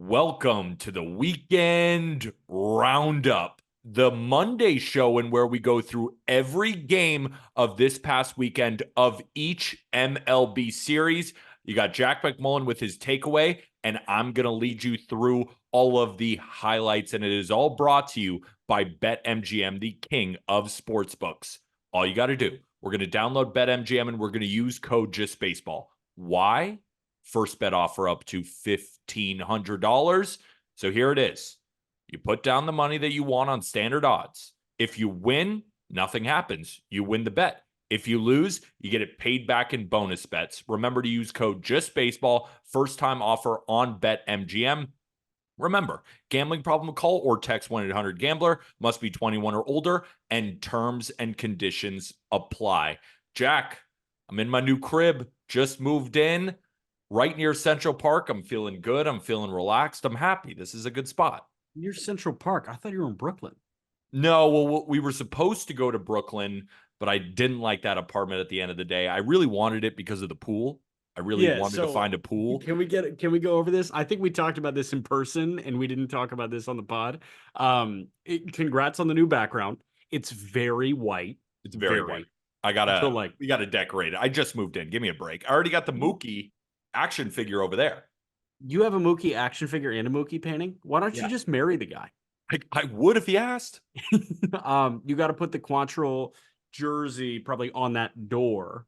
Welcome to the Weekend Roundup, the Monday show in where we go through every game of this past weekend of each MLB series. You got Jack McMullen with his takeaway, and I'm going to lead you through all of the highlights, and it is all brought to you by BetMGM, the king of sportsbooks. All you got to do, we're going to download BetMGM, and we're going to use code JustBaseball. Why? First bet offer up to $1,500. So here it is. You put down the money that you want on standard odds. If you win, nothing happens. You win the bet. If you lose, you get it paid back in bonus bets. Remember to use code JustBaseball. First time offer on BetMGM. Remember, gambling problem, call or text 1-800-GAMBLER. Must be 21 or older, and terms and conditions apply. Jack, I'm in my new crib. Just moved in. Right near Central Park. I'm feeling good. I'm feeling relaxed. I'm happy. This is a good spot. Near Central Park? I thought you were in Brooklyn. No, well, we were supposed to go to Brooklyn, but I didn't like that apartment at the end of the day. I really wanted it because of the pool. I really wanted to find a pool. Can we go over this? I think we talked about this in person and we didn't talk about this on the pod. Congrats on the new background. It's very white. It's very white. We gotta decorate it. I just moved in. Give me a break. I already got the Mookie action figure over there. You have a Mookie action figure and a Mookie painting? Why don't you just marry the guy? I would if he asked. You got to put the Quantrill jersey probably on that door.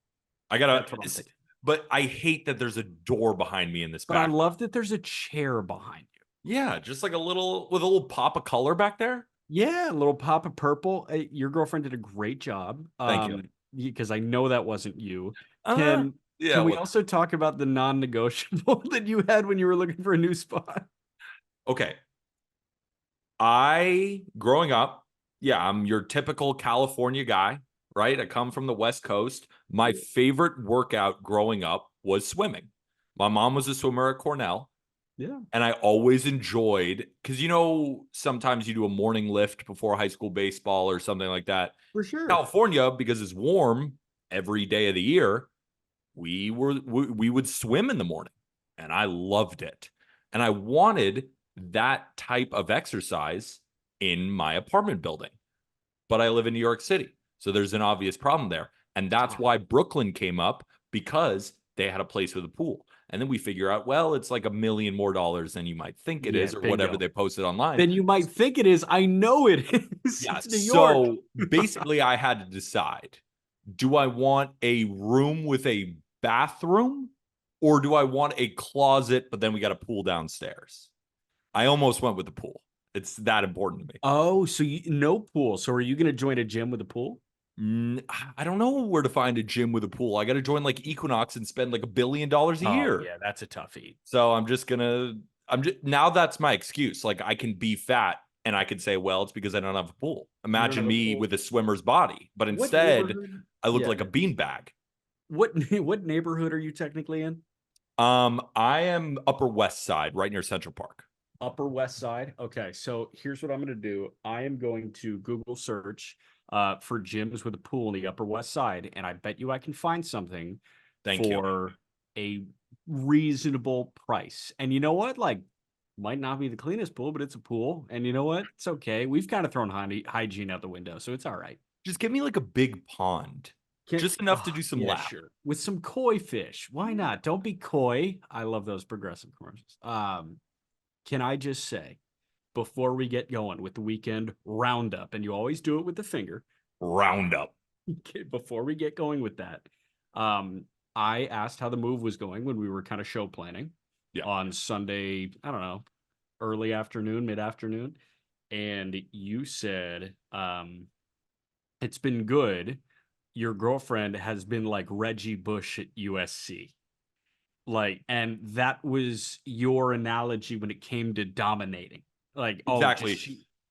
But I hate that there's a door behind me in this. But I love that there's a chair behind you. Yeah, just like with a little pop of color back there. Yeah, a little pop of purple. Your girlfriend did a great job. Thank you. Because I know that wasn't you. Can we also talk about the non-negotiable that you had when you were looking for a new spot? Okay. Growing up, I'm your typical California guy, right? I come from the West Coast. My favorite workout growing up was swimming. My mom was a swimmer at Cornell. Yeah. And I always enjoyed, because sometimes you do a morning lift before high school baseball or something like that. For sure. California, because it's warm every day of the year, we would swim in the morning, and I loved it. And I wanted that type of exercise in my apartment building. But I live in New York City, so there's an obvious problem there. And that's why Brooklyn came up, because they had a place with a pool. And then we figure out, well, it's like $1 million more than you might think it is, or whatever they posted online. Then you might think it is. I know it is. Yeah, it's New York. So basically, I had to decide, do I want a room with a bathroom, or do I want a closet, but then we got a pool downstairs? I almost went with the pool. It's that important to me. Oh, so no pool. So are you going to join a gym with a pool? I don't know where to find a gym with a pool. I got to join like Equinox and spend like $1 billion a year. Yeah, that's a toughie. So now that's my excuse. Like, I can be fat and I can say, well, it's because I don't have a pool. Imagine me with a swimmer's body, but instead I look like a beanbag. What neighborhood are you technically in? I am Upper West Side, right near Central Park. Upper West Side. Okay, so here's what I'm going to do. I am going to Google search for gyms with a pool in the Upper West Side, and I bet you I can find something for a reasonable price. And you know what? Like, might not be the cleanest pool, but it's a pool. And you know what? It's okay. We've kind of thrown hygiene out the window, so it's all right. Just give me like a big pond. Just enough to do some laps. Sure. With some koi fish. Why not? Don't be coy. I love those progressive commercials. Can I just say, before we get going with the weekend roundup, and you always do it with the finger. Roundup. Before we get going with that, I asked how the move was going when we were kind of show planning on Sunday, I don't know, early afternoon, mid-afternoon. And you said, it's been good. Your girlfriend has been like Reggie Bush at USC. And that was your analogy when it came to dominating. Exactly.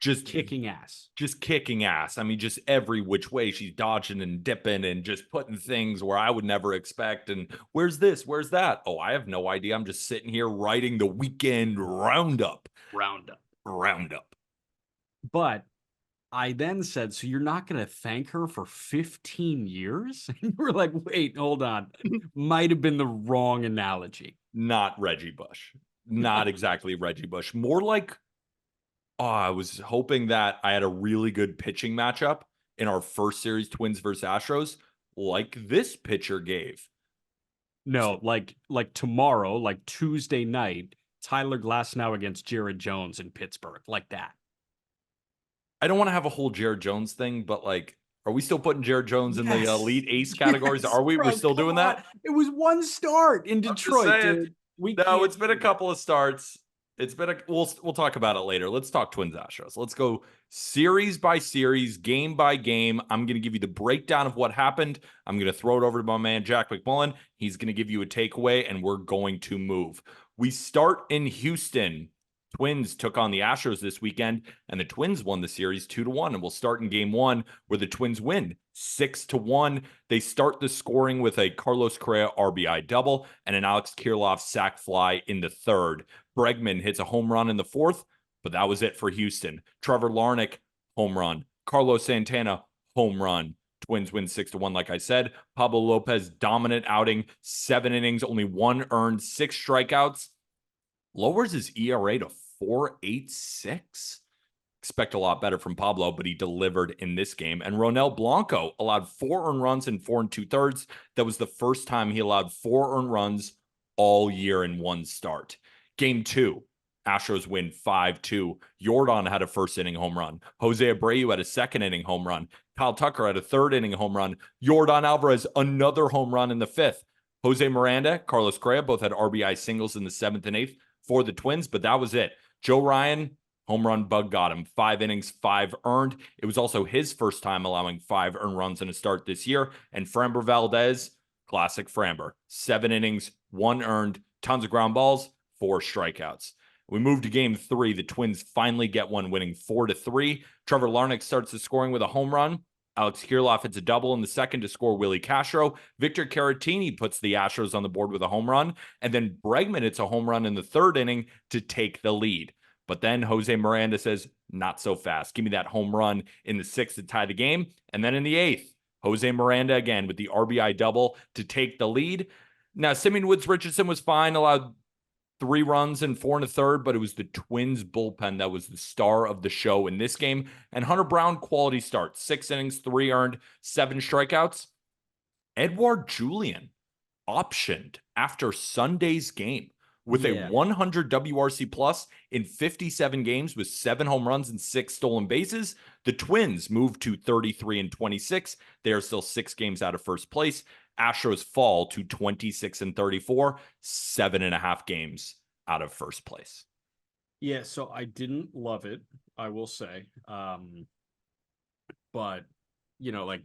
Just kicking ass. Just kicking ass. I mean, just every which way she's dodging and dipping and just putting things where I would never expect. And where's this? Where's that? Oh, I have no idea. I'm just sitting here writing the weekend roundup. But I then said, so you're not going to thank her for 15 years? And you were like, wait, hold on. Might have been the wrong analogy. Not Reggie Bush. not exactly Reggie Bush. More like, I was hoping that I had a really good pitching matchup in our first series, Twins versus Astros, like this pitcher gave. No, like tomorrow, like Tuesday night, Tyler Glasnow against Jared Jones in Pittsburgh, like that. I don't want to have a whole Jared Jones thing, but like, are we still putting Jared Jones in the Yes. elite ace categories? Yes, Are we? We're bro, still come doing on. that? It was one start in I'm just Detroit, saying. dude. We No, can't it's been a do that. couple of starts. It's been a we'll talk about it later. Let's talk Twins Astros. Let's go series by series, game by game. I'm going to give you the breakdown of what happened. I'm going to throw it over to my man Jack McMullen. He's going to give you a takeaway, and we're going to move. We start in Houston. Twins took on the Astros this weekend, and the Twins won the series 2-1. And we'll start in game one, where the Twins win 6-1. They start the scoring with a Carlos Correa RBI double and an Alex Kirilloff sac fly in the third. Bregman hits a home run in the fourth, but that was it for Houston. Trevor Larnach, home run. Carlos Santana, home run. Twins win 6-1, like I said. Pablo Lopez, dominant outing, 7 innings, only 1 earned, 6 strikeouts. Lowers his ERA to 4.86. Expect a lot better from Pablo, but he delivered in this game. And Ronel Blanco allowed 4 earned runs in 4 2/3. That was the first time he allowed 4 earned runs all year in one start. Game 2, Astros win 5-2. Jordan had a first inning home run. Jose Abreu had a second inning home run. Kyle Tucker had a third inning home run. Jordan Alvarez, another home run in the fifth. Jose Miranda, Carlos Correa both had RBI singles in the 7th and 8th for the Twins, but that was it. Joe Ryan, home run bug got him. 5 innings, 5 earned. It was also his first time allowing 5 earned runs in a start this year. And Framber Valdez, classic Framber. 7 innings, 1 earned, tons of ground balls, 4 strikeouts. We move to game 3. The Twins finally get one, winning 4-3. Trevor Larnach starts the scoring with a home run. Alex Kirilloff hits a double in the second to score Willie Castro. Victor Caratini puts the Astros on the board with a home run. And then Bregman hits a home run in the third inning to take the lead. But then Jose Miranda says, not so fast. Give me that home run in the 6th to tie the game. And then in the 8th, Jose Miranda again with the RBI double to take the lead. Now, Simeon Woods Richardson was fine, allowed 3 runs and 4 1/3, but it was the Twins bullpen that was the star of the show in this game. And Hunter Brown, quality start. 6 innings, 3 earned, 7 strikeouts. Edouard Julien optioned after Sunday's game with a 100 WRC plus in 57 games with 7 home runs and 6 stolen bases. The Twins moved to 33-26. They are still 6 games out of first place. Astros fall to 26-34, 7.5 games out of first place. Yeah, so I didn't love it, I will say. But, like,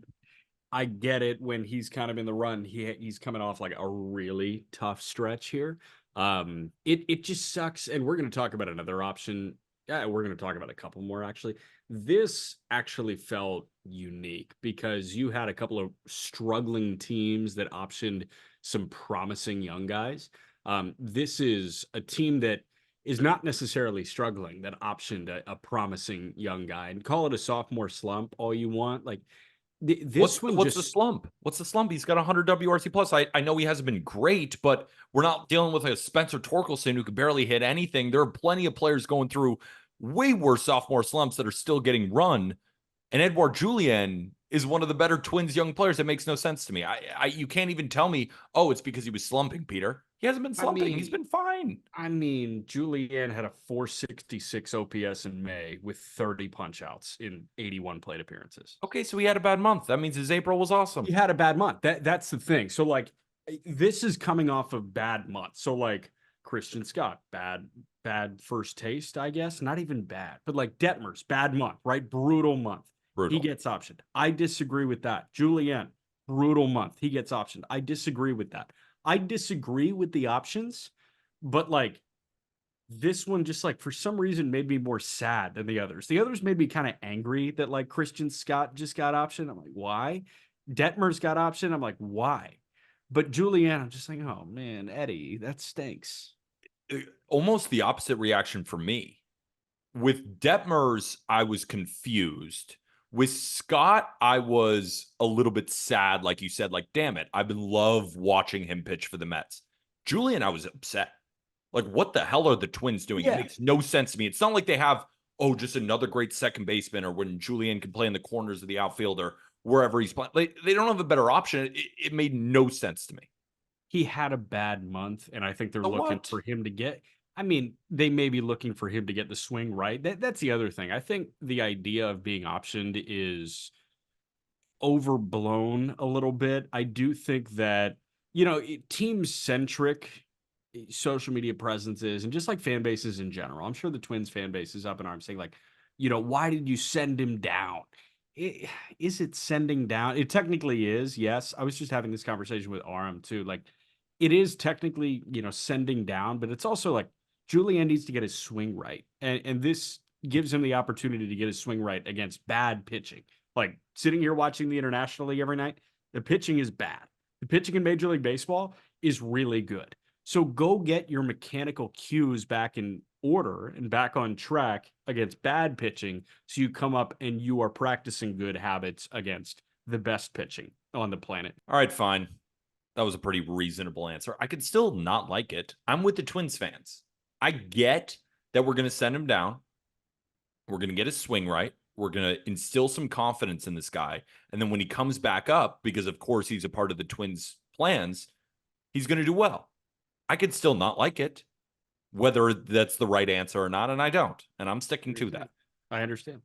I get it when he's kind of in the run. He's coming off like a really tough stretch here. It just sucks. And we're going to talk about another option. Yeah, we're going to talk about a couple more, actually. This actually felt unique because you had a couple of struggling teams that optioned some promising young guys. This is a team that is not necessarily struggling, that optioned a promising young guy. And call it a sophomore slump all you want. Like, What's the slump? What's the slump? He's got 100 WRC plus. I know he hasn't been great, but we're not dealing with a Spencer Torkelson who could barely hit anything. There are plenty of players going through way worse sophomore slumps that are still getting run. And Edouard Julien is one of the better Twins young players. That makes no sense to me. You can't even tell me, oh, it's because he was slumping, Peter. He hasn't been slumping. He's been fine. I mean, Julien had a 466 OPS in May with 30 punch-outs in 81 plate appearances. Okay, so he had a bad month. That means his April was awesome. He had a bad month. That's the thing. So, like, this is coming off of bad month. So, like, Christian Scott, bad first taste, I guess. Not even bad. But, like, Detmers, bad month, right? Brutal month. He gets optioned. I disagree with that. Julien, brutal month. He gets optioned. I disagree with that. I disagree with the options, but like this one just like for some reason made me more sad than the others. The others made me kind of angry that like Christian Scott just got optioned. I'm like, why? Detmer's got optioned. I'm like, why? But Julien, I'm just like, oh man, Eddie, that stinks. Almost the opposite reaction for me. With Detmers, I was confused. With Scott, I was a little bit sad, like you said, like, damn it, I've been love watching him pitch for the Mets. Julien, I was upset. Like, what the hell are the Twins doing? It Yeah. makes no sense to me. It's not like they have, oh, just another great second baseman, or when Julian can play in the corners of the outfield or wherever he's playing. They don't have a better option. It made no sense to me. He had a bad month, and I think they're So looking what? for him to get. I mean, they may be looking for him to get the swing right. That's the other thing. I think the idea of being optioned is overblown a little bit. I do think that, team centric social media presences and just like fan bases in general. I'm sure the Twins fan base is up in arms saying, like, why did you send him down? Is it sending down? It technically is, yes. I was just having this conversation with Aram too. Like, it is technically, sending down, but it's also like Julian needs to get his swing right. And this gives him the opportunity to get his swing right against bad pitching. Like sitting here watching the International League every night, the pitching is bad. The pitching in Major League Baseball is really good. So go get your mechanical cues back in order and back on track against bad pitching so you come up and you are practicing good habits against the best pitching on the planet. All right, fine. That was a pretty reasonable answer. I could still not like it. I'm with the Twins fans. I get that we're going to send him down. We're going to get his swing right. We're going to instill some confidence in this guy. And then when he comes back up, because of course he's a part of the Twins' plans, he's going to do well. I could still not like it, whether that's the right answer or not. And I don't. And I'm sticking to that. I understand.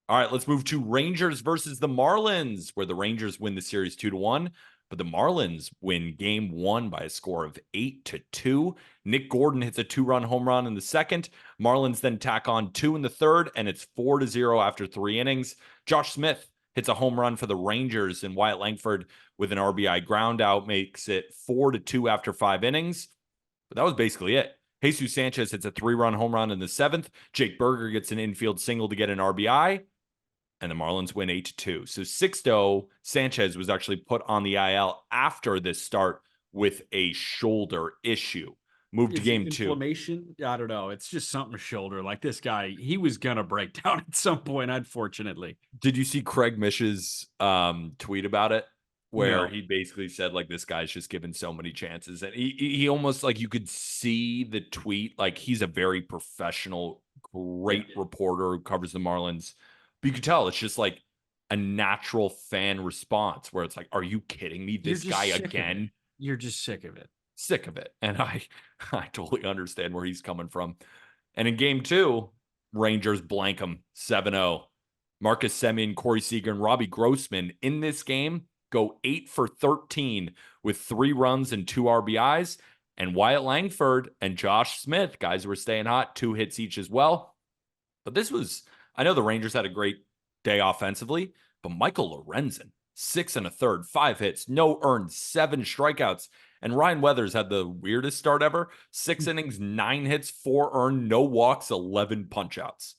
All right, let's move to Rangers versus the Marlins, where the Rangers win the series 2-1. But the Marlins win game 1 by a score of 8-2. Nick Gordon hits a 2-run home run in the second. Marlins then tack on 2 in the third, and it's 4-0 after 3 innings. Josh Smith hits a home run for the Rangers, and Wyatt Langford with an RBI ground out makes it 4-2 after 5 innings. But that was basically it. Jesus Sanchez hits a 3-run home run in the 7th. Jake Berger gets an infield single to get an RBI. And the Marlins win 8-2. So Sixto Sanchez was actually put on the IL after this start with a shoulder issue. Moved to game 2. Inflammation? I don't know. It's just something shoulder. Like this guy, he was gonna break down at some point, unfortunately. Did you see Craig Mish's tweet about it? Where No. he basically said, like, this guy's just given so many chances. And he almost, like, you could see the tweet. Like, he's a very professional, great reporter who covers the Marlins. But you could tell it's just like a natural fan response where it's like, are you kidding me? This guy again? You're just sick of it. Sick of it. And I totally understand where he's coming from. And in game 2, Rangers blank him 7-0. Marcus Semien, Corey Seager, and Robbie Grossman in this game go 8 for 13 with 3 runs and 2 RBIs. And Wyatt Langford and Josh Smith, guys who were staying hot, 2 hits each as well. But this was, I know the Rangers had a great day offensively, but Michael Lorenzen, 6 1/3, 5 hits, no earned, 7 strikeouts. And Ryan Weathers had the weirdest start ever. 6 innings, 9 hits, 4 earned, no walks, 11 punchouts.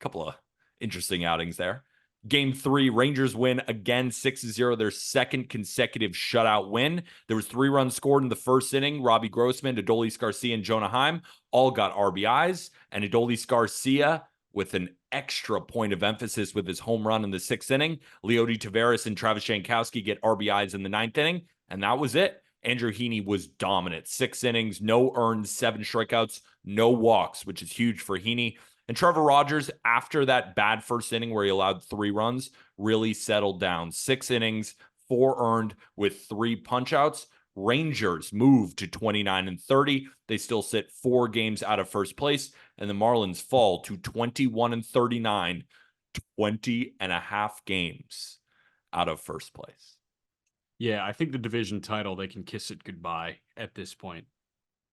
A couple of interesting outings there. Game 3, Rangers win again 6-0, their second consecutive shutout win. There was 3 runs scored in the first inning. Robbie Grossman, Adolis Garcia, and Jonah Heim all got RBIs. And Adolis Garcia with an extra point of emphasis with his home run in the 6th inning. Leody Taveras and Travis Jankowski get RBIs in the 9th inning. And that was it. Andrew Heaney was dominant. 6 innings, no earned, 7 strikeouts, no walks, which is huge for Heaney. And Trevor Rogers, after that bad first inning where he allowed 3 runs, really settled down. 6 innings, 4 earned with 3 punchouts. Rangers move to 29-30. They still sit 4 games out of first place, and the Marlins fall to 21-39, 20 and a half games out of first place. Yeah, I think the division title, they can kiss it goodbye at this point.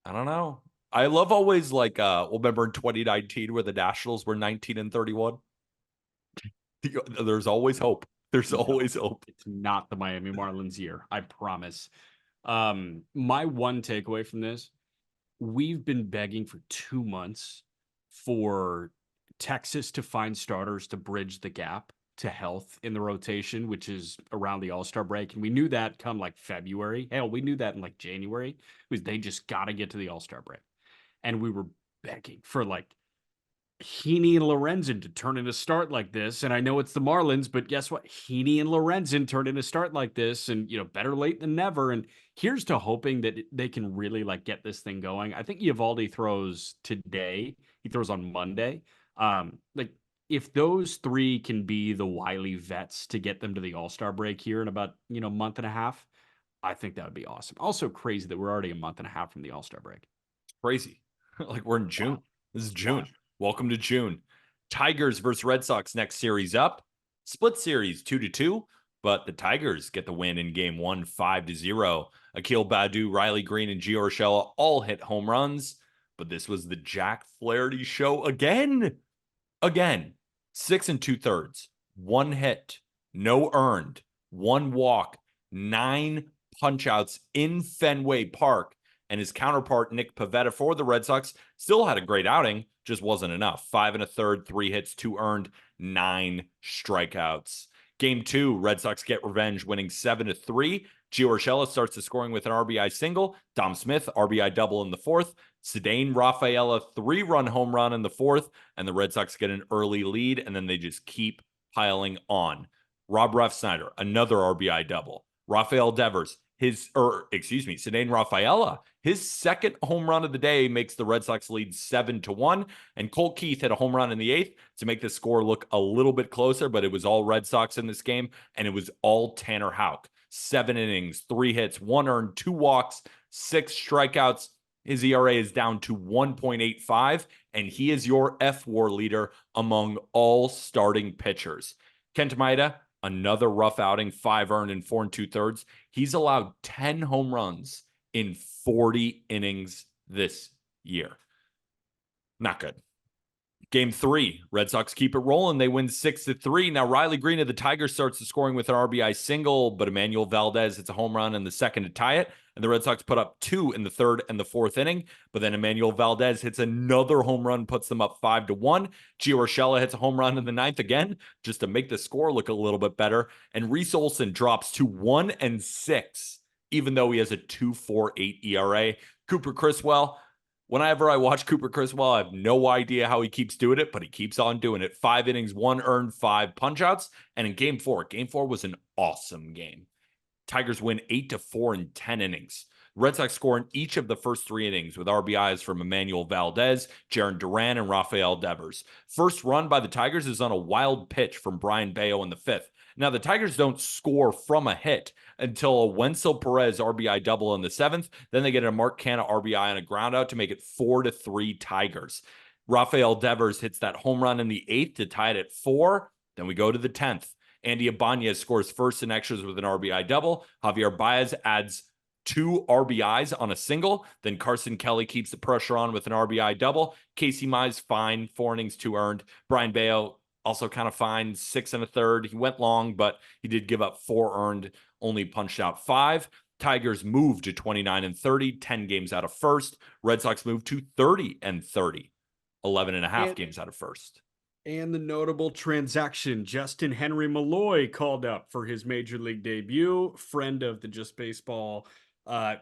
I don't know. I love always like, remember in 2019 where the Nationals were 19-31? There's always hope. There's always hope. It's not the Miami Marlins year, I promise. My one takeaway from this, we've been begging for 2 months for Texas to find starters to bridge the gap to health in the rotation, which is around the All-Star break. And we knew that come like February. Hell, we knew that in like January. They just got to get to the All-Star break. And we were begging for like Heaney and Lorenzen to turn in a start like this. And I know it's the Marlins, but guess what? Heaney and Lorenzen turned in a start like this, and better late than never. And here's to hoping that they can really like get this thing going. I think Eovaldi throws today. He throws on Monday. Like if those three can be the wily vets to get them to the All-Star break here in about, month and a half, I think that would be awesome. Also crazy that we're already a month and a half from the All-Star break. Crazy. Like we're in Wow. June. This is June. Welcome to June. Tigers versus Red Sox next series up. Split series 2-2, but the Tigers get the win in game 1, 5-0. Akil Baddoo, Riley Green, and Gio Urshela all hit home runs, but this was the Jack Flaherty show again. Again. 6 2/3, 1 hit, no earned, 1 walk, 9 punchouts in Fenway Park. And his counterpart, Nick Pivetta, for the Red Sox, still had a great outing, just wasn't enough. 5 1/3, 3 hits, 2 earned, 9 strikeouts. Game 2, Red Sox get revenge, winning 7-3. Gio Urshela starts the scoring with an RBI single. Dom Smith, RBI double in the 4th. Cedane Rafaela, 3-run home run in the 4th, and the Red Sox get an early lead, and then they just keep piling on. Rob Refsnyder, another RBI double. Rafael Devers, Cedane Rafaela, his second home run of the day makes the Red Sox lead 7-1, and Colt Keith hit a home run in the 8th to make the score look a little bit closer, but it was all Red Sox in this game, and it was all Tanner Houck. 7 innings, 3 hits, 1 earned, 2 walks, 6 strikeouts. His ERA is down to 1.85, and he is your F-WAR leader among all starting pitchers. Kenta Maeda, another rough outing, 5 earned and 4 2/3. He's allowed 10 home runs in 40 innings this year. Not good. Game 3, Red Sox keep it rolling. They win 6-3. Now, Riley Green of the Tigers starts the scoring with an RBI single, but Emmanuel Valdez hits a home run in the 2nd to tie it. And the Red Sox put up 2 in the 3rd and the 4th inning. But then Emmanuel Valdez hits another home run, puts them up 5-1. Gio Urshela hits a home run in the 9th again, just to make the score look a little bit better. And Reese Olson drops to 1-6, even though he has a 2.48 ERA. Cooper Criswell, whenever I watch Cooper Criswell, I have no idea how he keeps doing it, but he keeps on doing it. 5 innings, 1 earned, 5 punchouts. And in game 4 was an awesome game. Tigers win 8-4 in 10 innings. Red Sox score in each of the first 3 innings with RBIs from Emmanuel Valdez, Jarren Duran, and Rafael Devers. First run by the Tigers is on a wild pitch from Brian Bayo in the 5th. Now, the Tigers don't score from a hit until a Wenzel Perez RBI double in the 7th. Then they get a Mark Canha RBI on a ground out to make it 4-3 Tigers. Rafael Devers hits that home run in the 8th to tie it at 4. Then we go to the 10th. Andy Ibanez scores first in extras with an RBI double. Javier Baez adds 2 RBIs on a single. Then Carson Kelly keeps the pressure on with an RBI double. Casey Mize, fine, 4 innings, 2 earned. Brian Bayo, also kind of fine, 6 1/3. He went long, but he did give up 4 earned, only punched out 5. Tigers move to 29-30, 10 games out of first. Red Sox move to 30-30, 11.5 games out of first. And the notable transaction, Justin Henry Malloy called up for his major league debut. Friend of the Just Baseball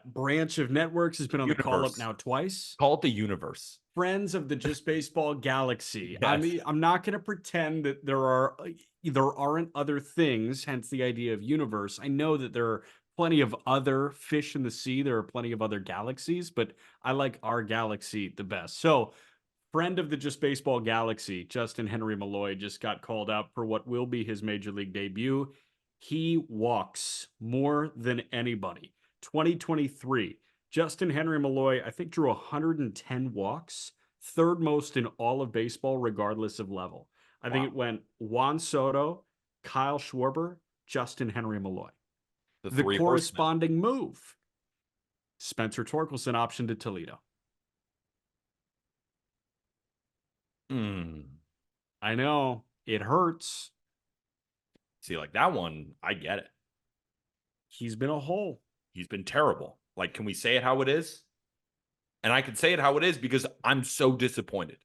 branch of networks, has been on the call up now twice. Call it the universe. Friends of the Just Baseball galaxy. Yes. I mean, I'm not going to pretend that there aren't other things, hence the idea of universe. I know that there are plenty of other fish in the sea. There are plenty of other galaxies, but I like our galaxy the best. So, friend of the Just Baseball galaxy, Justin Henry Malloy, just got called up for what will be his major league debut. He walks more than anybody. 2023, Justin Henry Malloy, I think, drew 110 walks, 3rd most in all of baseball, regardless of level. I think it went Juan Soto, Kyle Schwarber, Justin Henry Malloy. The corresponding move, Spencer Torkelson optioned to Toledo. I know. It hurts. See, like that one, I get it. He's been a hole. He's been terrible. Like, can we say it how it is? And I can say it how it is because I'm so disappointed.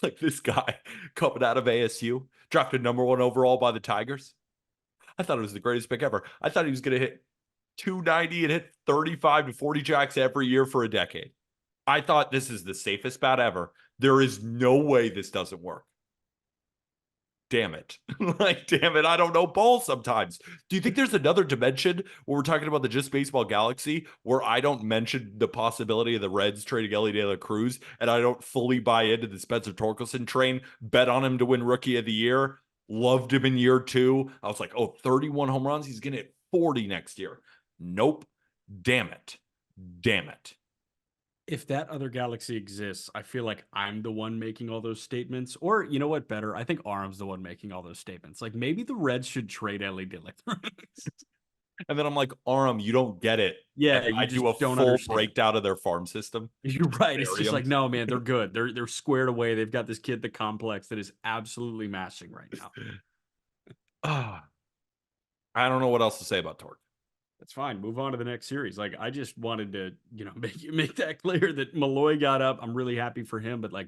Like, this guy coming out of ASU, drafted #1 overall by the Tigers. I thought it was the greatest pick ever. I thought he was going to hit 290 and hit 35 to 40 jacks every year for a decade. I thought this is the safest bat ever. There is no way this doesn't work. Damn it. Damn it. I don't know ball sometimes. Do you think there's another dimension where we're talking about the Just Baseball Galaxy where I don't mention the possibility of the Reds trading Ellie De La Cruz and I don't fully buy into the Spencer Torkelson train, bet on him to win Rookie of the Year, loved him in year 2. I was like, 31 home runs. He's going to hit 40 next year. Nope. Damn it. Damn it. If that other galaxy exists, I feel like I'm the one making all those statements. Or you know what? Better, I think Aram's the one making all those statements. Like maybe the Reds should trade Ellie De La Cruz. And then I'm like, Aram, you don't get it. Yeah, And you I just do a don't full understand. breakdown of their farm system. You're right. It's Bury just 'em. like, no, man, they're good. They're squared away. They've got this kid, the complex, that is absolutely mashing right now. I don't know what else to say about Torque. That's fine. Move on to the next series. Like, I just wanted to, make that clear that Malloy got up. I'm really happy for him, but like,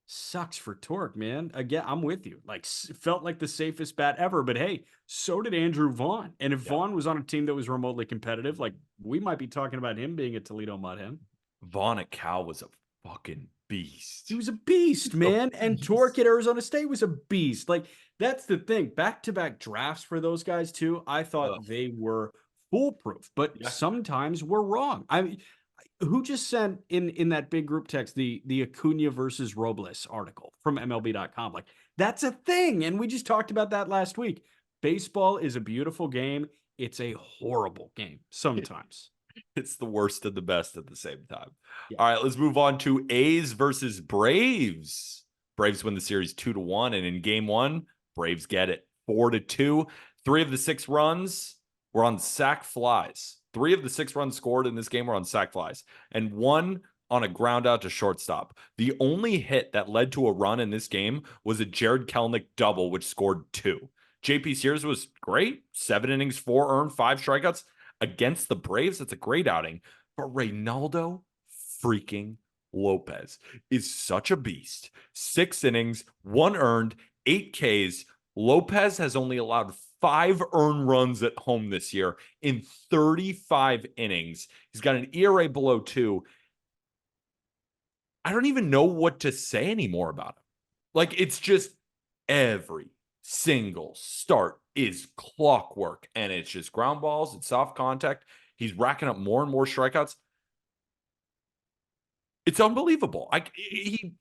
sucks for Torque, man. Again, I'm with you. Like, felt like the safest bat ever, but hey, so did Andrew Vaughn. And if Vaughn was on a team that was remotely competitive, like, we might be talking about him being a Toledo Mud Hen. Vaughn at Cal was a fucking beast. He was a beast, man. And Torque at Arizona State was a beast. Like, that's the thing. Back-to-back drafts for those guys, too. I thought they were foolproof, but sometimes we're wrong. I mean, who just sent in that big group text the Acuna versus Robles article from MLB.com? Like, that's a thing. And we just talked about that last week. Baseball is a beautiful game. It's a horrible game sometimes. It's the worst and the best at the same time. Yeah. All right, let's move on to A's versus Braves. Braves win the series 2-1, and in game 1, Braves get it 4-2. 3 of the 6 runs were on sac flies. 3 of the 6 runs scored in this game were on sac flies, and 1 on a ground out to shortstop. The only hit that led to a run in this game was a Jared Kelenic double, which scored 2. JP Sears was great. 7 innings, 4 earned, 5 strikeouts against the Braves. That's a great outing. But Reynaldo freaking Lopez is such a beast. 6 innings, 1 earned, 8 Ks. Lopez has only allowed 5 earned runs at home this year in 35 innings. He's got an ERA below 2. I don't even know what to say anymore about him. Like, it's just every single start is clockwork, and it's just ground balls, it's soft contact. He's racking up more and more strikeouts. It's unbelievable.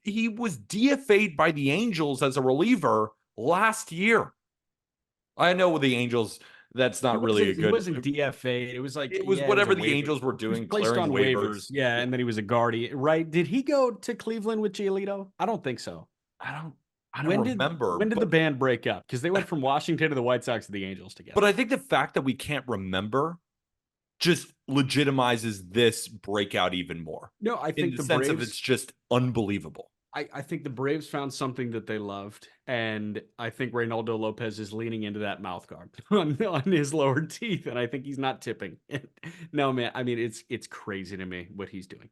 He was DFA'd by the Angels as a reliever last year. I know with the Angels, that's not really a good. He wasn't DFA'd. It was like it was whatever the Angels were doing, placed on waivers. Yeah, and then he was a guardian, right? Did he go to Cleveland with Giolito? I don't think so. I don't remember. When did the band break up? Because they went from Washington to the White Sox to the Angels together. But I think the fact that we can't remember just legitimizes this breakout even more. No, I think in the sense of it's just unbelievable. I think the Braves found something that they loved, and I think Reynaldo Lopez is leaning into that mouth guard on his lower teeth, and I think he's not tipping. No, man, I mean, it's crazy to me what he's doing.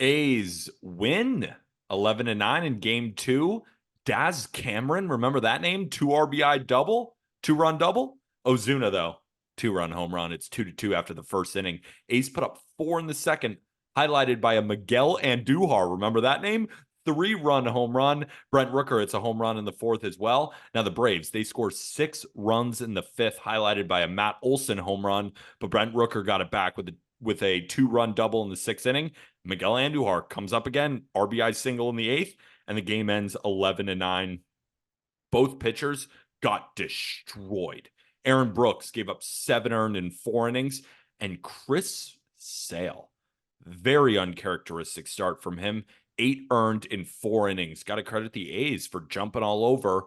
A's win 11-9 in game 2. Daz Cameron, remember that name? 2 RBI double, 2-run double. Ozuna, though, 2-run home run. It's 2-2 after the first inning. A's put up 4 in the second, highlighted by a Miguel Andujar. Remember that name? 3-run home run. Brent Rooker, it's a home run in the 4th as well. Now the Braves, they score 6 runs in the 5th, highlighted by a Matt Olson home run, but Brent Rooker got it back with a 2-run double in the 6th inning. Miguel Andujar comes up again, RBI single in the 8th, and the game ends 11-9. Both pitchers got destroyed. Aaron Brooks gave up 7 earned in 4 innings, and Chris Sale, very uncharacteristic start from him. 8 earned in 4 innings. Got to credit the A's for jumping all over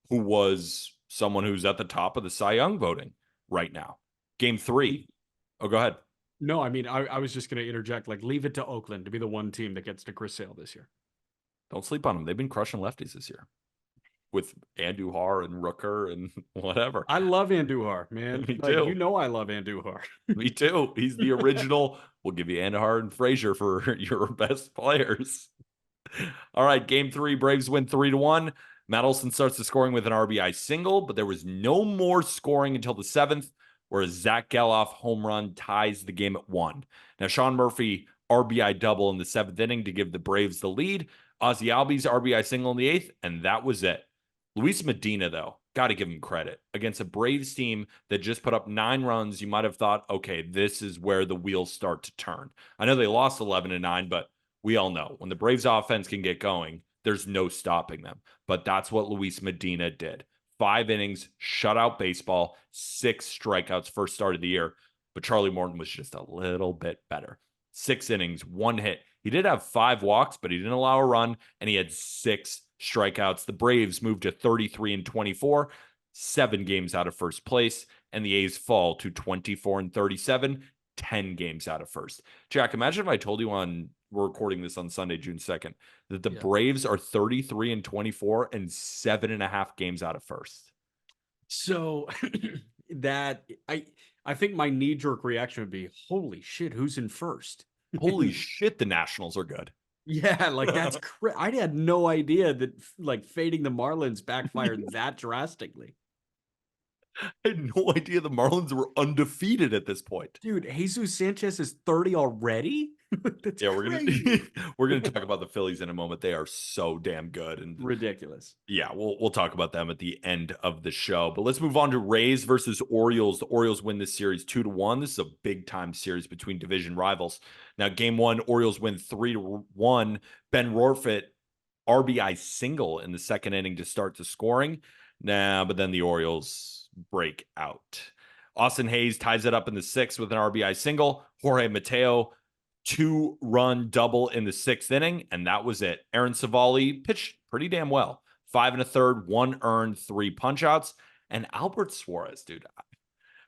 who was someone who's at the top of the Cy Young voting right now. Game 3. Oh, go ahead. No, I mean, I was just going to interject, like, leave it to Oakland to be the one team that gets to Chris Sale this year. Don't sleep on them. They've been crushing lefties this year with Andujar and Rooker and whatever. I love Andujar, man. Me too. You know I love Andujar. Me too. He's the original. We'll give you Andujar and Frazier for your best players. All right, game 3, Braves win 3-1. Matt Olson starts the scoring with an RBI single, but there was no more scoring until the 7th, where a Zach Geloff home run ties the game at 1. Now, Sean Murphy RBI double in the 7th inning to give the Braves the lead. Ozzy Albies RBI single in the 8th, and that was it. Luis Medina, though, got to give him credit. Against a Braves team that just put up 9 runs, you might have thought, okay, this is where the wheels start to turn. I know they lost 11-9, but we all know when the Braves offense can get going, there's no stopping them. But that's what Luis Medina did. 5 innings, shutout baseball, 6 strikeouts, first start of the year. But Charlie Morton was just a little bit better. 6 innings, 1 hit. He did have 5 walks, but he didn't allow a run, and he had 6 strikeouts. The Braves moved to 33-24, 7 games out of first place, and the A's fall to 24-37, 10 games out of first. Jack, imagine if I told you we're recording this on Sunday, June 2nd, that the Braves are 33-24 and 7.5 games out of first. So that I think my knee-jerk reaction would be, holy shit, who's in first? Holy shit, the Nationals are good. Yeah, like that's I had no idea that like fading the Marlins backfired that drastically. I had no idea the Marlins were undefeated at this point. Dude, Jesus Sanchez is 30 already? That's crazy. we're gonna talk about the Phillies in a moment. They are so damn good and ridiculous. Yeah, we'll talk about them at the end of the show. But let's move on to Rays versus Orioles. The Orioles win this series 2-1. This is a big time series between division rivals. Now, game 1, Orioles win 3-1. Ben Rortvedt RBI single in the second inning to start the scoring. But then the Orioles break out. Austin Hayes ties it up in the 6th with an RBI single. Jorge Mateo 2-run double in the 6th inning, and that was it. Aaron Savali pitched pretty damn well. 5 1/3, 1 earned, 3 punchouts. And Albert Suarez, dude,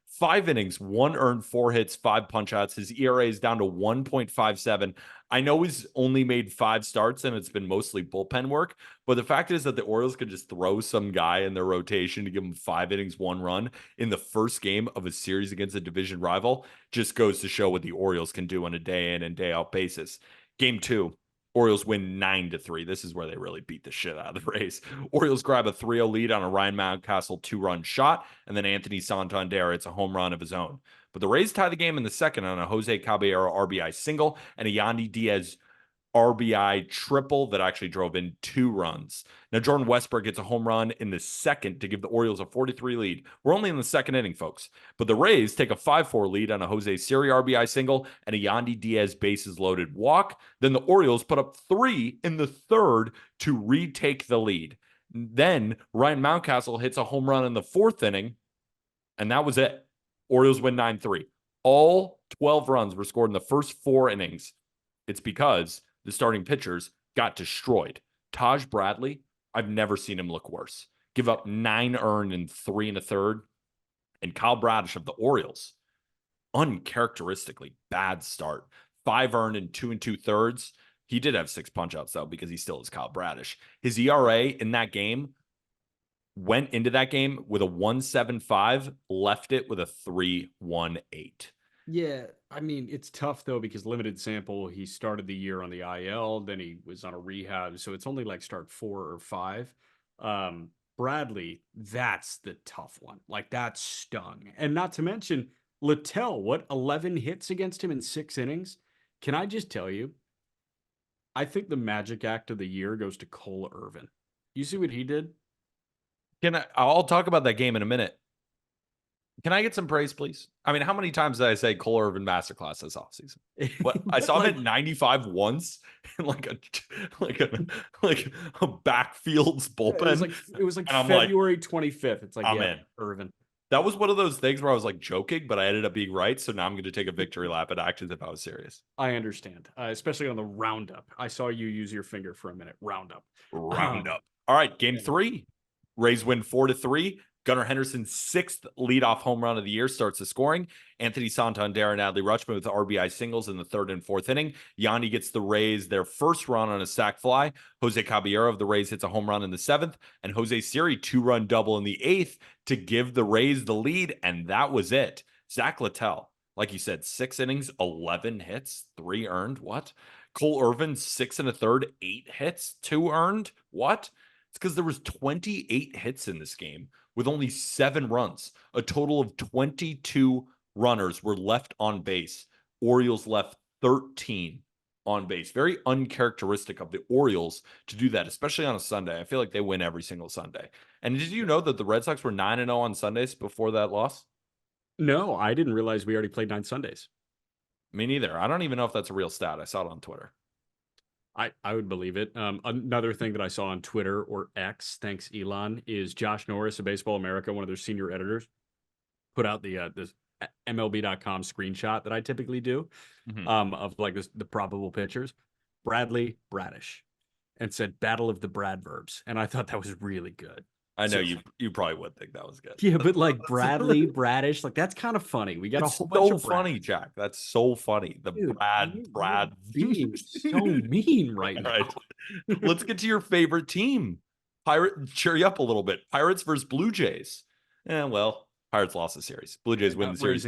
5 innings, 1 earned, 4 hits, 5 punchouts. His ERA is down to 1.57. I know he's only made 5 starts and it's been mostly bullpen work, but the fact is that the Orioles could just throw some guy in their rotation to give him 5 innings, 1 run in the first game of a series against a division rival. Just goes to show what the Orioles can do on a day in and day out basis. Game 2, Orioles win 9-3. This is where they really beat the shit out of the Rays. Orioles grab a 3-0 lead on a Ryan Mountcastle 2-run shot, and then Anthony Santander hits a home run of his own. But the Rays tie the game in the second on a Jose Caballero RBI single and a Yandy Diaz RBI triple that actually drove in 2 runs. Now, Jordan Westburg gets a home run in the second to give the Orioles a 4-3 lead. We're only in the second inning, folks. But the Rays take a 5-4 lead on a Jose Siri RBI single and a Yandy Diaz bases loaded walk. Then the Orioles put up 3 in the third to retake the lead. Then Ryan Mountcastle hits a home run in the 4th inning, and that was it. Orioles win 9-3. All 12 runs were scored in the first 4 innings. It's because the starting pitchers got destroyed. Taj Bradley, I've never seen him look worse. Give up 9 earned in 3 1/3. And Kyle Bradish of the Orioles, uncharacteristically bad start. 5 earned in 2 2/3. He did have 6 punchouts, though, because he still is Kyle Bradish. His ERA in that game went into that game with a 1.75, left it with a 3.18. Yeah, I mean, it's tough though because limited sample. He started the year on the IL, then he was on a rehab, so it's only like start 4 or 5. Bradley, that's the tough one. Like that stung, and not to mention Littell. What 11 hits against him in 6 innings? Can I just tell you? I think the magic act of the year goes to Cole Irvin. You see what he did? I'll talk about that game in a minute. Can I get some praise, please? I mean, how many times did I say Cole Irvin masterclass this offseason? What I saw him at 95 once in like a backfield's bullpen. It was like February 25th. It's like, I'm in. Irvin. That was one of those things where I was like joking, but I ended up being right. So now I'm going to take a victory lap and act as if I was serious. I understand, especially on the roundup. I saw you use your finger for a minute. Roundup. All right, game 3. Rays win 4-3. Gunnar Henderson's 6th leadoff home run of the year starts the scoring. Anthony Santander and Adley Rutschman with RBI singles in the 3rd and 4th inning. Yandy gets the Rays their first run on a sac fly. Jose Caballero of the Rays hits a home run in the 7th. And Jose Siri 2-run double in the 8th to give the Rays the lead. And that was it. Zach Littell, like you said, 6 innings, 11 hits, 3 earned. What? Cole Irvin, 6 1/3, 8 hits, 2 earned. What? It's because there was 28 hits in this game with only 7 runs. A total of 22 runners were left on base. Orioles left 13 on base. Very uncharacteristic of the Orioles to do that, especially on a Sunday. I feel like they win every single Sunday. And did you know that the Red Sox were 9-0 on Sundays before that loss? No, I didn't realize we already played 9 Sundays. Me neither. I don't even know if that's a real stat. I saw it on Twitter. I would believe it. Another thing that I saw on Twitter or X, thanks Elon, is Josh Norris of Baseball America, one of their senior editors, put out the this MLB.com screenshot that I typically do of like the probable pitchers, Bradley Bradish, and said Battle of the Bradverbs, and I thought that was really good. I know So, you probably would think that was good. yeah, but like Bradley Bradish, like that's kind of funny. We got a It's whole bunch so of funny, Brad. Jack. That's so funny. The Dude, you're Brad. being so mean right All now. right. Let's get to your favorite team. Cheer you up a little bit. Pirates versus Blue Jays. Well, Pirates lost the series. Blue Jays win the series.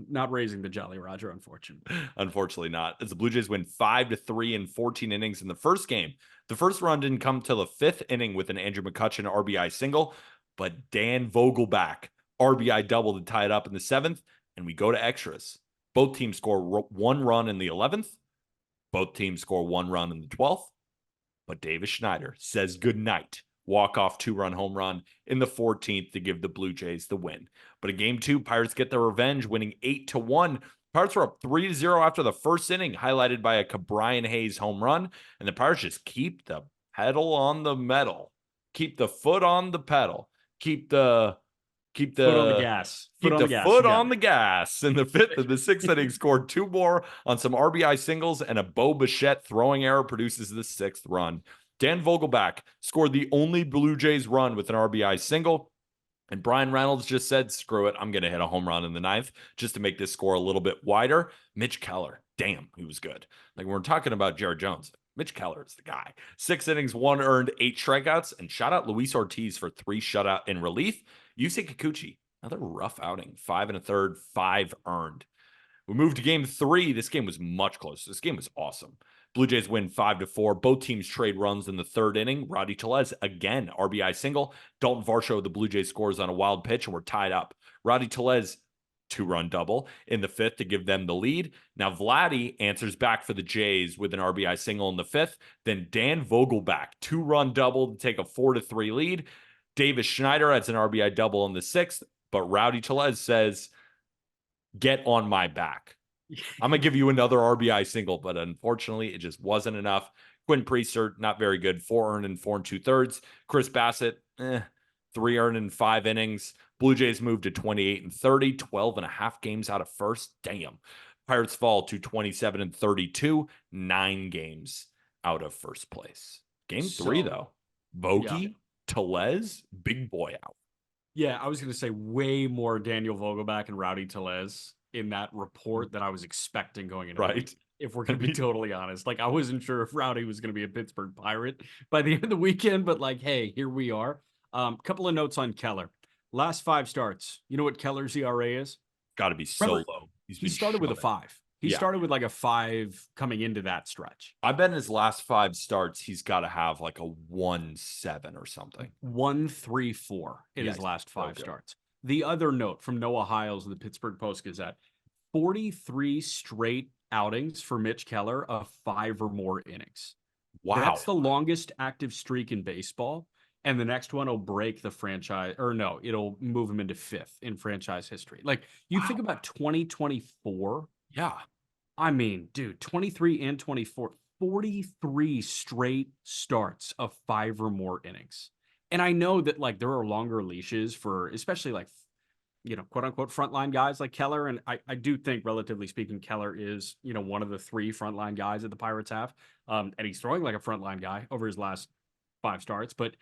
Not raising the Jolly Roger, unfortunately. Unfortunately not. As the Blue Jays win 5-3 in 14 innings in the first game. The first run didn't come till the fifth inning with an Andrew McCutchen RBI single, but Dan Vogelback RBI double to tie it up in the seventh, and we go to extras. Both teams score one run in the 11th. Both teams score one run in the 12th. But Davis Schneider says goodnight. Walk-off two-run home run in the 14th to give the Blue Jays the win. But in game two, Pirates get their revenge, winning 8-1. Pirates were up 3-0 after the first inning, highlighted by a Cabrian Hayes home run. And the Pirates just keep the pedal on the metal. Keep the foot on the pedal. Keep the foot on the gas. Keep the foot on the gas. In the fifth and the sixth inning, scored two more on some RBI singles, and a Bo Bichette throwing error produces the sixth run. Dan Vogelback scored the only Blue Jays run with an RBI single. And Brian Reynolds just said, screw it, I'm going to hit a home run in the ninth just to make this score a little bit wider. Mitch Keller, damn, he was good. Like, when we're talking about Jared Jones, Mitch Keller is the guy. 6 innings, 1 earned, 8 strikeouts, and shout out Luis Ortiz for 3 shutout in relief. Yusei Kikuchi, another rough outing, 5 1/3, 5 earned. We moved to game 3. This game was much closer. This game was awesome. Blue Jays win 5-4. Both teams trade runs in the third inning. Rowdy Tellez, again, RBI single. Dalton Varsho, the Blue Jays scores on a wild pitch, and we're tied up. Rowdy Tellez, 2-run double in the fifth to give them the lead. Now Vladdy answers back for the Jays with an RBI single in the fifth. Then Dan Vogelback, 2-run double to take a 4-3 lead. Davis Schneider adds an RBI double in the sixth, but Rowdy Tellez says, get on my back. I'm going to give you another RBI single, but unfortunately, it just wasn't enough. Quinn Priester, not very good. 4 earned in 4 2/3. Chris Bassett, 3 earned in 5 innings. Blue Jays moved to 28-30, 12 and a half games out of first. Damn. Pirates fall to 27-32, 9 games out of first place. Game 3, though. Vogie, Tellez, big boy out. Yeah, I was going to say way more Daniel Vogelback and Rowdy Tellez in that report that I was expecting going into the week, if we're going to be totally honest. Like, I wasn't sure if Rowdy was going to be a Pittsburgh Pirate by the end of the weekend, but like, hey, here we are. Couple of notes on Keller. Last 5 starts. You know what Keller's ERA is? Got to be so low. He started with a 5. He started with like a 5 coming into that stretch. I bet in his last 5 starts, he's got to have like a 1-7 or something. 1-3-4 in his last 5 starts. The other note from Noah Hiles of the Pittsburgh Post-Gazette, 43 straight outings for Mitch Keller of 5 or more innings. Wow. That's the longest active streak in baseball. And the next one will break the franchise, or no, it'll move him into 5th in franchise history. Like, you think about 2024. Yeah. I mean, dude, 23 and 24, 43 straight starts of 5 or more innings. And I know that, like, there are longer leashes for, especially, like, you know, quote unquote frontline guys like Keller. And I do think, relatively speaking, Keller is, you know, one of the 3 frontline guys that the Pirates have. And he's throwing like a frontline guy over his last 5 starts. But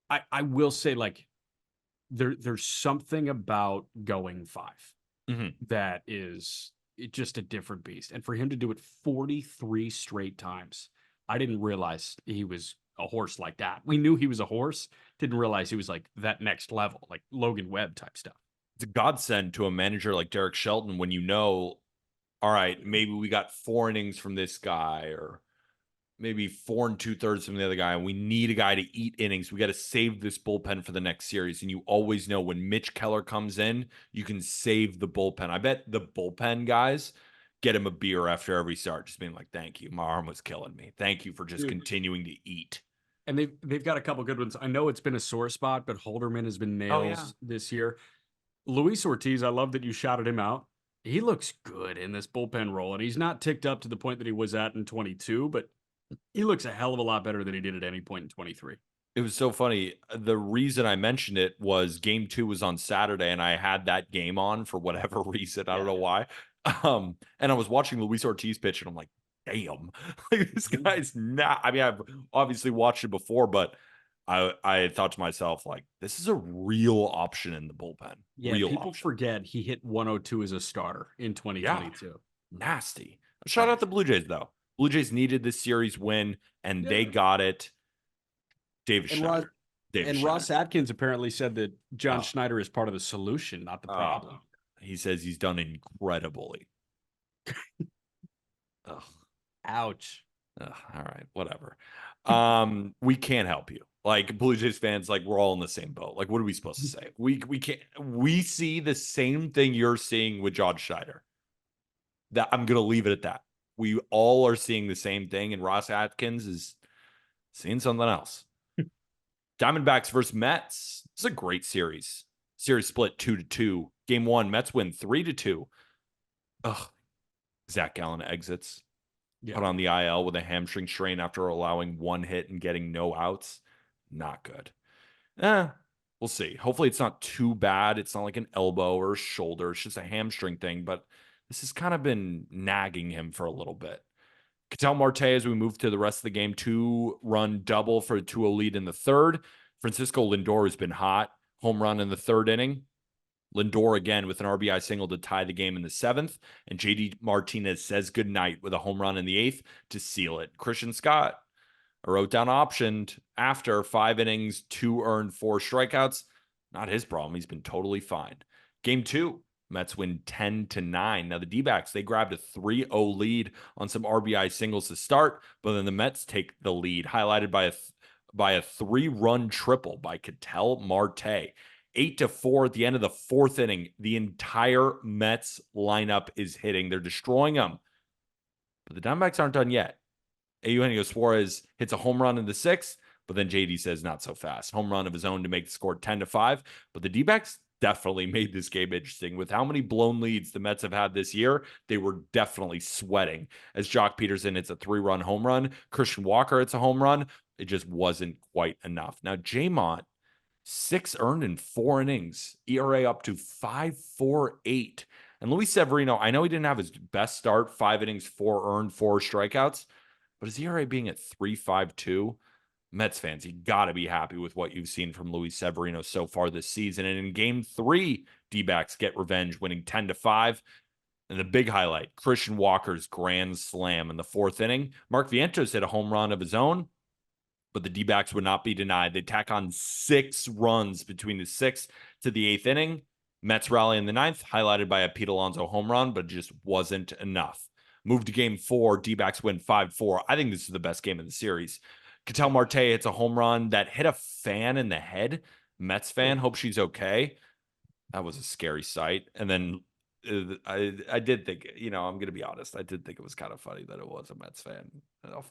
I will say, like, there's something about going 5 that is just a different beast. And for him to do it 43 straight times, I didn't realize he was a horse like that. We knew he was a horse, didn't realize he was like that next level, like Logan Webb type stuff. It's a godsend to a manager like Derek Shelton when you know, all right, maybe we got 4 innings from this guy, or maybe 4 2/3 from the other guy, and we need a guy to eat innings. We got to save this bullpen for the next series. And you always know when Mitch Keller comes in, you can save the bullpen. I bet the bullpen guys get him a beer after every start, just being like, thank you. My arm was killing me. Thank you for just continuing to eat. And they've got a couple good ones. I know it's been a sore spot, but Holderman has been nails this year. Luis Ortiz, I love that you shouted him out. He looks good in this bullpen role, and he's not ticked up to the point that he was at in 22, but he looks a hell of a lot better than he did at any point in 23. It was so funny. The reason I mentioned it was game 2 was on Saturday, and I had that game on for whatever reason. I don't know why. And I was watching Luis Ortiz pitch, and I'm like, damn, like, this guy's not. I mean, I've obviously watched it before, but I thought to myself, like, this is a real option in the bullpen. Yeah, real people option. forget he hit 102 as a starter in 2022. Yeah, nasty. Shout out the Blue Jays, though. Blue Jays needed this series win, and they got it. Davis Schneider. Ross Atkins apparently said that John Schneider is part of the solution, not the problem. He says he's done incredibly. Ouch. All right, whatever. We can't help you. Like, Blue Jays fans, like, we're all in the same boat. Like, what are we supposed to say? We can't. We see the same thing you're seeing with John Schneider. That I'm gonna leave it at that. We all are seeing the same thing, and Ross Atkins is seeing something else. Diamondbacks versus Mets. This is a great series. Series split 2-2. Game 1, Mets win 3-2. Ugh. Zach Gallen exits. Put on the IL with a hamstring strain after allowing 1 hit and getting no outs. Not good. We'll see. Hopefully it's not too bad. It's not like an elbow or a shoulder. It's just a hamstring thing, but this has kind of been nagging him for a little bit. Ketel Marte, as we move to the rest of the game, 2-run double for a 2-0 lead in the third. Francisco Lindor has been hot. Home run in the third inning. Lindor again with an RBI single to tie the game in the 7th. And JD Martinez says goodnight with a home run in the 8th to seal it. Christian Scott, I wrote down optioned after 5 innings, 2 earned, 4 strikeouts. Not his problem. He's been totally fine. Game 2. Mets win 10-9. Now the D-backs, they grabbed a 3-0 lead on some RBI singles to start, but then the Mets take the lead, highlighted by a 3-run triple by Ketel Marte. 8-4 at the end of the 4th inning. The entire Mets lineup is hitting. They're destroying them. But the Diamondbacks aren't done yet. Eugenio Suarez hits a home run in the 6th, but then JD says not so fast. Home run of his own to make the score 10-5. But the D-backs definitely made this game interesting. With how many blown leads the Mets have had this year, they were definitely sweating. As Jock Peterson hits a 3-run home run, Christian Walker hits a home run. It just wasn't quite enough. Now, Jamont, 6 earned in 4 innings, ERA up to 5.48. And Luis Severino, I know he didn't have his best start, 5 innings, 4 earned, 4 strikeouts, but his ERA being at 3.52, Mets fans, you got to be happy with what you've seen from Luis Severino so far this season. And in game 3, D-backs get revenge, winning 10-5. And the big highlight, Christian Walker's grand slam in the 4th inning. Mark Vientos hit a home run of his own, but the D-backs would not be denied. They tack on 6 runs between the 6th to the 8th inning. Mets rally in the 9th, highlighted by a Pete Alonso home run, but it just wasn't enough. Move to game 4, D-backs win 5-4. I think this is the best game of the series. Ketel Marte hits a home run that hit a fan in the head. Mets fan, hope she's okay. That was a scary sight. And then I did think, I'm going to be honest. I did think it was kind of funny that it was a Mets fan. No,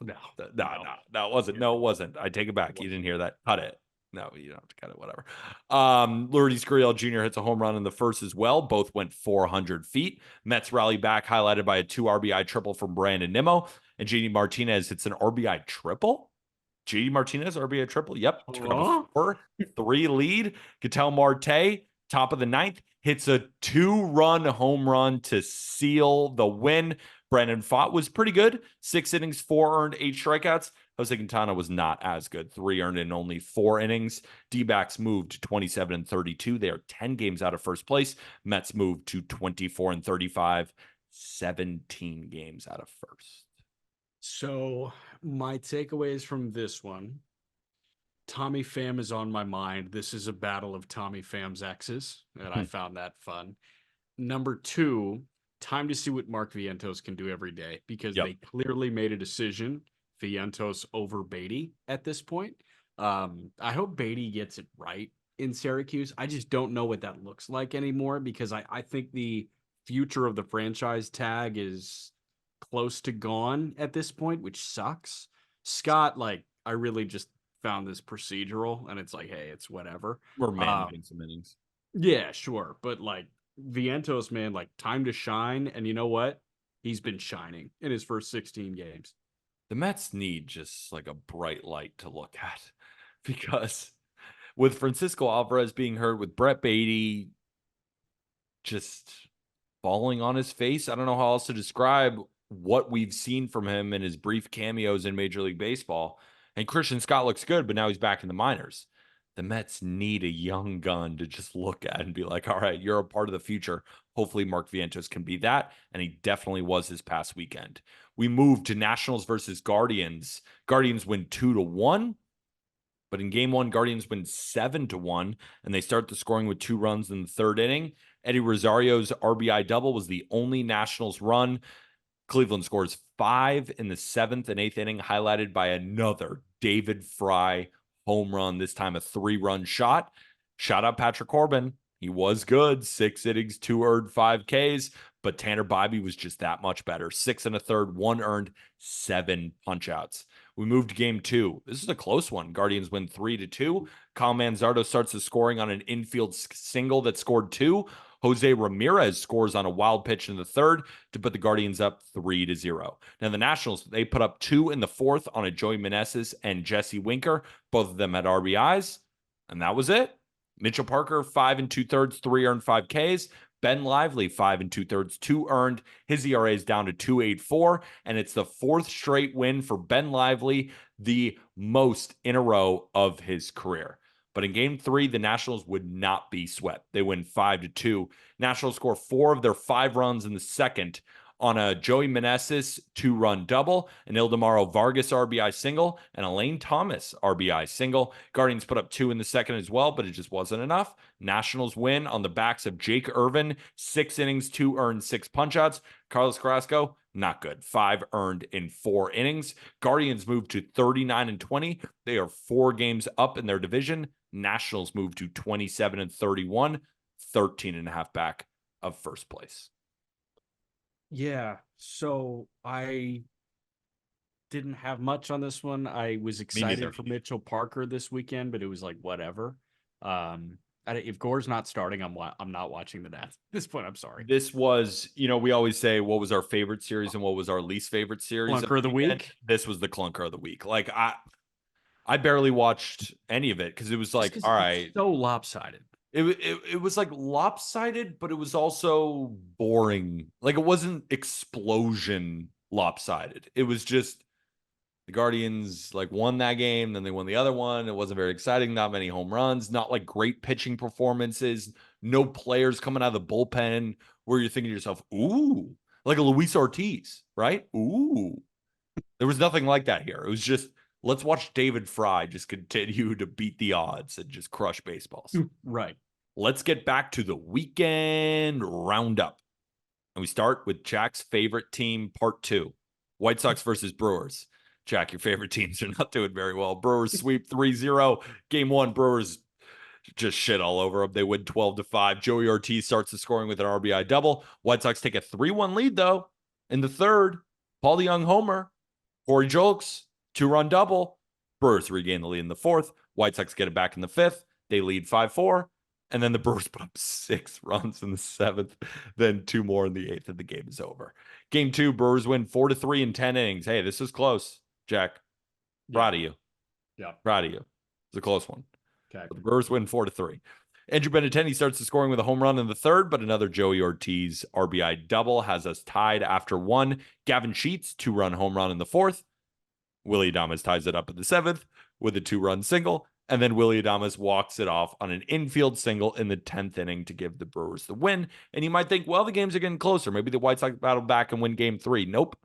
that wasn't. No, it wasn't. I take it back. You didn't hear that. Cut it. No, you don't have to cut it, whatever. Lourdes Gurriel Jr. hits a home run in the 1st as well. Both went 400 feet. Mets rally back, highlighted by a 2 RBI triple from Brandon Nimmo. And JD Martinez hits an RBI triple. JD Martinez, RBI triple. Yep. Took up a 4-3 lead. Ketel Marte, top of the 9th, hits a 2-run home run to seal the win. Brandon Pfaadt was pretty good. 6 innings, 4 earned, 8 strikeouts. Jose Quintana was not as good. 3 earned in only 4 innings. D-backs moved to 27-32. They are 10 games out of first place. Mets moved to 24-35. 17 games out of first. So my takeaways from this one, Tommy Pham is on my mind. This is a battle of Tommy Pham's exes, and I found that fun. Number 2, time to see what Mark Vientos can do every day, because they clearly made a decision, Vientos over Beatty at this point. I hope Beatty gets it right in Syracuse. I just don't know what that looks like anymore, because I think the future of the franchise tag is close to gone at this point, which sucks. Scott, like, I really just found this procedural, and it's like, hey, it's whatever. We're managing some innings. Yeah, sure, but like Vientos, man, like time to shine, and you know what? He's been shining in his first 16 games. The Mets need just like a bright light to look at because with Francisco Alvarez being hurt, with Brett Beatty just falling on his face, I don't know how else to describe what we've seen from him in his brief cameos in Major League Baseball. And Christian Scott looks good, but now he's back in the minors. The Mets need a young gun to just look at and be like, all right, you're a part of the future. Hopefully Mark Vientos can be that. And he definitely was this past weekend. We moved to Nationals versus Guardians. Guardians win 2-1. But in game one, Guardians win 7-1, and they start the scoring with 2 runs in the third inning. Eddie Rosario's RBI double was the only Nationals run. Cleveland scores 5 in the 7th and 8th inning, highlighted by another David Fry home run, this time a 3-run shot. Shout out Patrick Corbin. He was good. 6 innings, 2 earned, 5 Ks, but Tanner Bybee was just that much better. 6 1/3, 1 earned, 7 punch-outs. We moved to game 2. This is a close one. Guardians win 3-2. Kyle Manzardo starts the scoring on an infield single that scored 2. Jose Ramirez scores on a wild pitch in the third to put the Guardians up 3-0. Now, the Nationals, they put up 2 in the fourth on a Joey Meneses and Jesse Winker. Both of them had RBIs, and that was it. Mitchell Parker, 5 2/3, 3 earned, 5 Ks. Ben Lively, 5 2/3, 2 earned. His ERA is down to 2.84, and it's the 4th straight win for Ben Lively, the most in a row of his career. But in game 3, the Nationals would not be swept. They win 5-2. Nationals score 4 of their 5 runs in the second on a Joey Meneses 2-run double, an Ildemaro Vargas RBI single, and a Lane Thomas RBI single. Guardians put up 2 in the second as well, but it just wasn't enough. Nationals win on the backs of Jake Irvin, 6 innings, 2 earned, 6 punchouts. Carlos Carrasco, not good. 5 earned in 4 innings. Guardians move to 39-20. They are 4 games up in their division. Nationals move to 27-31, 13.5 back of first place. Yeah, so I didn't have much on this one. I was excited for Mitchell Parker this weekend, but it was like whatever. If Gore's not starting, I'm not watching the Nats at this point. I'm sorry. This was, we always say what was our favorite series and what was our least favorite series. Clunker of the week. This was the clunker of the week. Like I barely watched any of it because it was like, all right, so lopsided. It was like lopsided, but it was also boring. Like it wasn't explosion lopsided. It was just the Guardians like won that game, then they won the other one. It wasn't very exciting. Not many home runs, not like great pitching performances, no players coming out of the bullpen where you're thinking to yourself, ooh, like a Luis Ortiz, right? Ooh. There was nothing like that here. It was just, let's watch David Fry just continue to beat the odds and just crush baseballs. Right. Let's get back to the weekend roundup. And we start with Jack's favorite team, part 2. White Sox versus Brewers. Jack, your favorite teams are not doing very well. Brewers sweep 3-0. Game 1, Brewers just shit all over them. They win 12-5. Joey Ortiz starts the scoring with an RBI double. White Sox take a 3-1 lead, though. In the third, Paul DeJong homer. Corey Julks, 2-run double. Brewers regain the lead in the fourth. White Sox get it back in the fifth. They lead 5-4. And then the Brewers put up 6 runs in the 7th, then 2 more in the 8th, and the game is over. Game 2, Brewers win 4-3 in 10 innings. Hey, this is close, Jack. Proud of you. Yeah. Proud of you. It's a close one. Okay. But the Brewers win 4-3. Andrew Benintendi starts the scoring with a home run in the third, but another Joey Ortiz RBI double has us tied after 1. Gavin Sheets, 2-run home run in the fourth. Willie Adames ties it up in the 7th with a 2-run single. And then Willie Adames walks it off on an infield single in the 10th inning to give the Brewers the win. And you might think, well, the games are getting closer. Maybe the White Sox battle back and win game 3. Nope.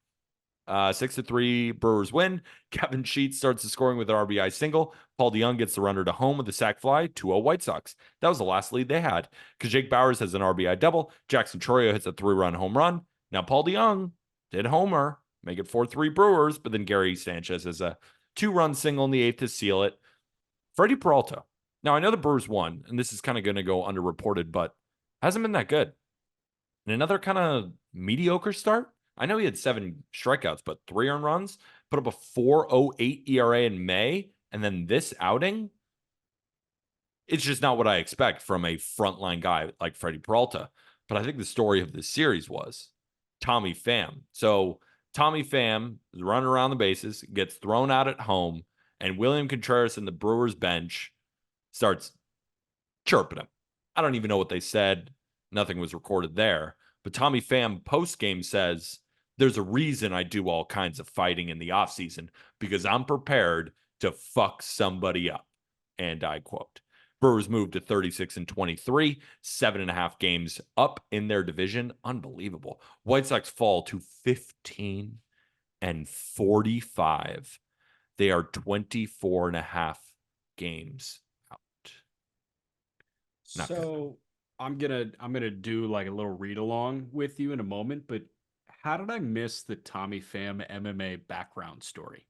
6-3 Brewers win. Kevin Sheets starts the scoring with an RBI single. Paul DeJong gets the runner to home with a sac fly. 2-0 White Sox. That was the last lead they had because Jake Bauers has an RBI double. Jackson Chourio hits a 3-run home run. Now Paul DeJong did homer, make it 4-3 Brewers, but then Gary Sanchez has a 2-run single in the 8th to seal it. Freddie Peralta. Now, I know the Brewers won, and this is kind of going to go underreported, but hasn't been that good. and another kind of mediocre start. I know he had 7 strikeouts, but 3 earned runs, put up a 4.08 ERA in May, and then this outing, it's just not what I expect from a frontline guy like Freddie Peralta. But I think the story of this series was Tommy Pham. So Tommy Pham is running around the bases, gets thrown out at home, and William Contreras in the Brewers bench starts chirping him. I don't even know what they said. Nothing was recorded there. But Tommy Pham post-game says, there's a reason I do all kinds of fighting in the offseason because I'm prepared to fuck somebody up. And I quote. Brewers moved to 36-23, 7.5 games up in their division. Unbelievable. White Sox fall to 15-45. They are 24.5 games out. Not so good. I'm gonna do like a little read along with you in a moment, but how did I miss the Tommy Pham MMA background story?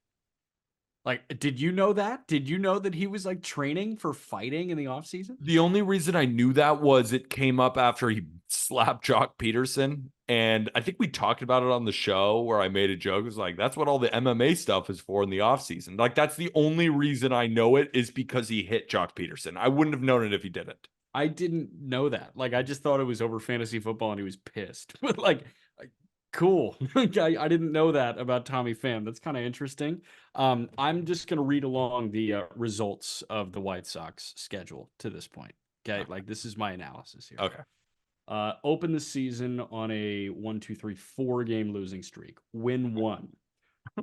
Like, did you know that? Did you know that he was like training for fighting in the off season? The only reason I knew that was it came up after he slapped Jock Peterson. And I think we talked about it on the show where I made a joke. It was like, that's what all the MMA stuff is for in the offseason. Like, that's the only reason I know it is because he hit Jock Peterson. I wouldn't have known it if he didn't. I didn't know that. Like, I just thought it was over fantasy football and he was pissed. But like cool. I didn't know that about Tommy Pham. That's kind of interesting. I'm just gonna read along the results of the White Sox schedule to this point. Okay, like this is my analysis here. Okay. Open the season on a 1, 2, 3, 4 game losing streak. Win 1,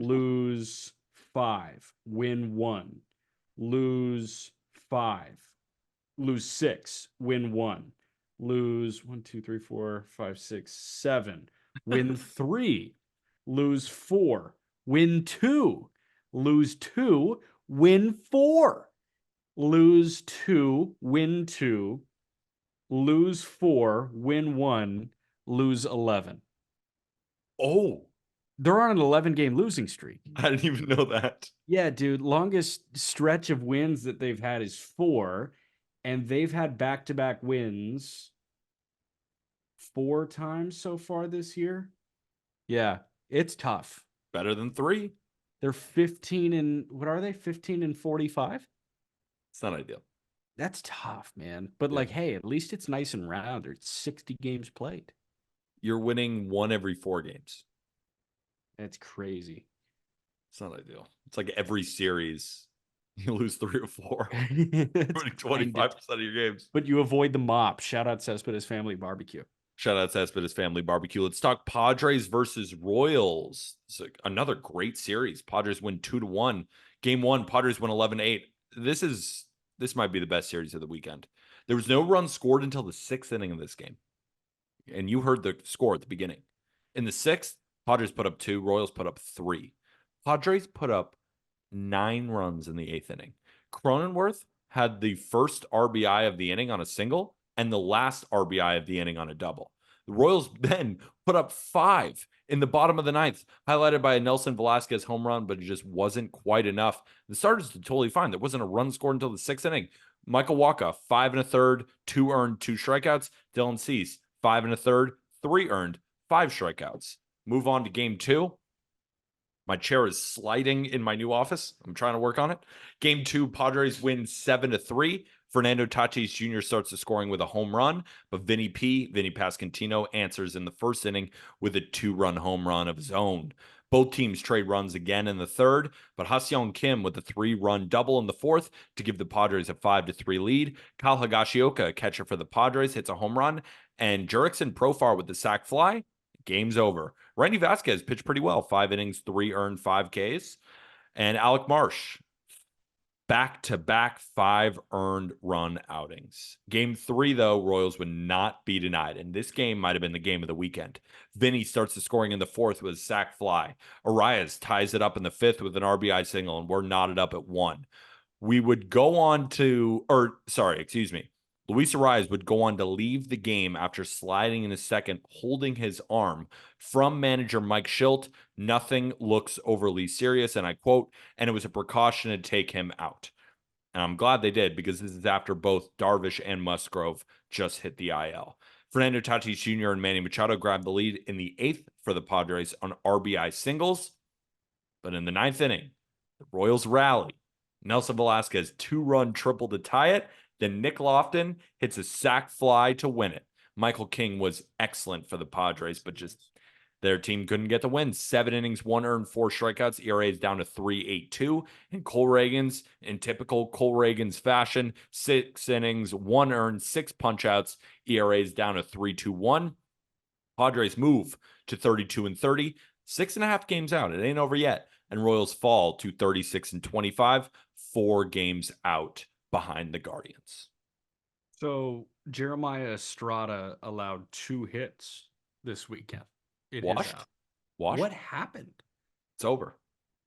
lose 5, win 1, lose 5, lose 6, win 1, lose 1, 2, 3, 4, 5, 6, 7, win 3, lose 4, win 2, lose 2, win 4, lose 2, win 2, lose 4, win 1, lose 11. Oh, They're on an 11-game losing streak. I didn't even know that. Yeah, dude. Longest stretch of wins that they've had is 4, and they've had back-to-back wins 4 times so far this year. Yeah, it's tough. Better than 3. They're 15 and what are they? 15-45? It's not ideal. That's tough, man. But Yeah. like, hey, at least it's nice and round. It's 60 games played. You're winning 1 every 4 games. That's crazy. It's not ideal. It's like every series you lose 3 or 4. Winning 25% of your games. But you avoid the mop. Shout out Cespedes Family Barbecue. Shout out to Cespedes Family Barbecue. Let's talk Padres versus Royals. It's like another great series. Padres win 2-1. Game 1, Padres win 11-8. This might be the best series of the weekend. There was no run scored until the 6th inning of this game. And you heard the score at the beginning. In the 6th, Padres put up 2, Royals put up 3. Padres put up 9 runs in the 8th inning. Cronenworth had the first RBI of the inning on a single and the last RBI of the inning on a double. The Royals then put up 5 in the bottom of the 9th, highlighted by a Nelson Velasquez home run, but it just wasn't quite enough. The starters did totally fine. There wasn't a run scored until the 6th inning. Michael Wacha, 5 1/3, 2 earned, 2 strikeouts. Dylan Cease, 5 1/3, 3 earned, 5 strikeouts. Move on to game 2. My chair is sliding in my new office. I'm trying to work on it. Game 2, Padres win 7-3. Fernando Tatis Jr. starts the scoring with a home run, but Vinny Pasquantino answers in the first inning with a 2-run home run of his own. Both teams trade runs again in the 3rd, but Ha-Seong Kim with a 3-run double in the 4th to give the Padres a 5-3 lead. Kyle Higashioka, a catcher for the Padres, hits a home run, and Jurickson Profar with the sac fly. Game's over. Randy Vasquez pitched pretty well. 5 innings, 3 earned, 5 Ks. And Alec Marsh, back-to-back 5 earned run outings. Game 3, though, Royals would not be denied. And this game might have been the game of the weekend. Vinny starts the scoring in the 4th with a sac fly. Arias ties it up in the 5th with an RBI single, and we're knotted up at 1. We would go on to, Luis Arias would go on to leave the game after sliding in the 2nd, holding his arm from manager Mike Schilt. Nothing looks overly serious, and I quote, and it was a precaution to take him out. And I'm glad they did because this is after both Darvish and Musgrove just hit the IL. Fernando Tatis Jr. and Manny Machado grabbed the lead in the 8th for the Padres on RBI singles. But in the 9th inning, the Royals rally. Nelson Velasquez 2-run triple to tie it. Then Nick Lofton hits a sac fly to win it. Michael King was excellent for the Padres, but just their team couldn't get the win. 7 innings, 1 earned, 4 strikeouts. ERA is down to 3.82. And Cole Reagans, in typical Cole Reagans fashion, 6 innings, 1 earned, 6 punchouts. ERA is down to 3.21. Padres move to 32-30. 6.5 games out. It ain't over yet. And Royals fall to 36-25. 4 games out behind the Guardians. So Jeremiah Estrada allowed 2 hits this weekend. Washed? What happened? It's over.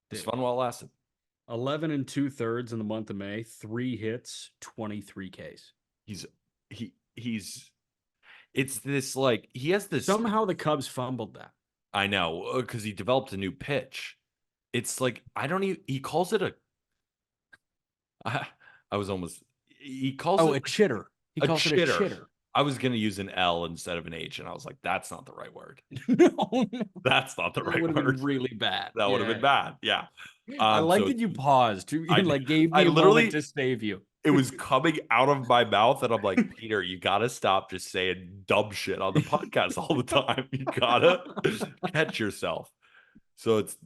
It's fun while it lasted. 11 2/3 in the month of May, 3 hits, 23 Ks. It's this like he has this. Somehow the Cubs fumbled that. I know, because he developed a new pitch. It's like I don't even. He calls it a. I was almost. He calls it a chitter. He calls it a chitter. I was going to use an L instead of an H, and I was like, that's not the right word. No, that's not the right word. That would have been really bad. That would have been bad. Yeah. I like that you paused. You like gave me a moment to save you. It was coming out of my mouth, and I'm like, Peter, you got to stop just saying dumb shit on the podcast all the time. You got to catch yourself. So it's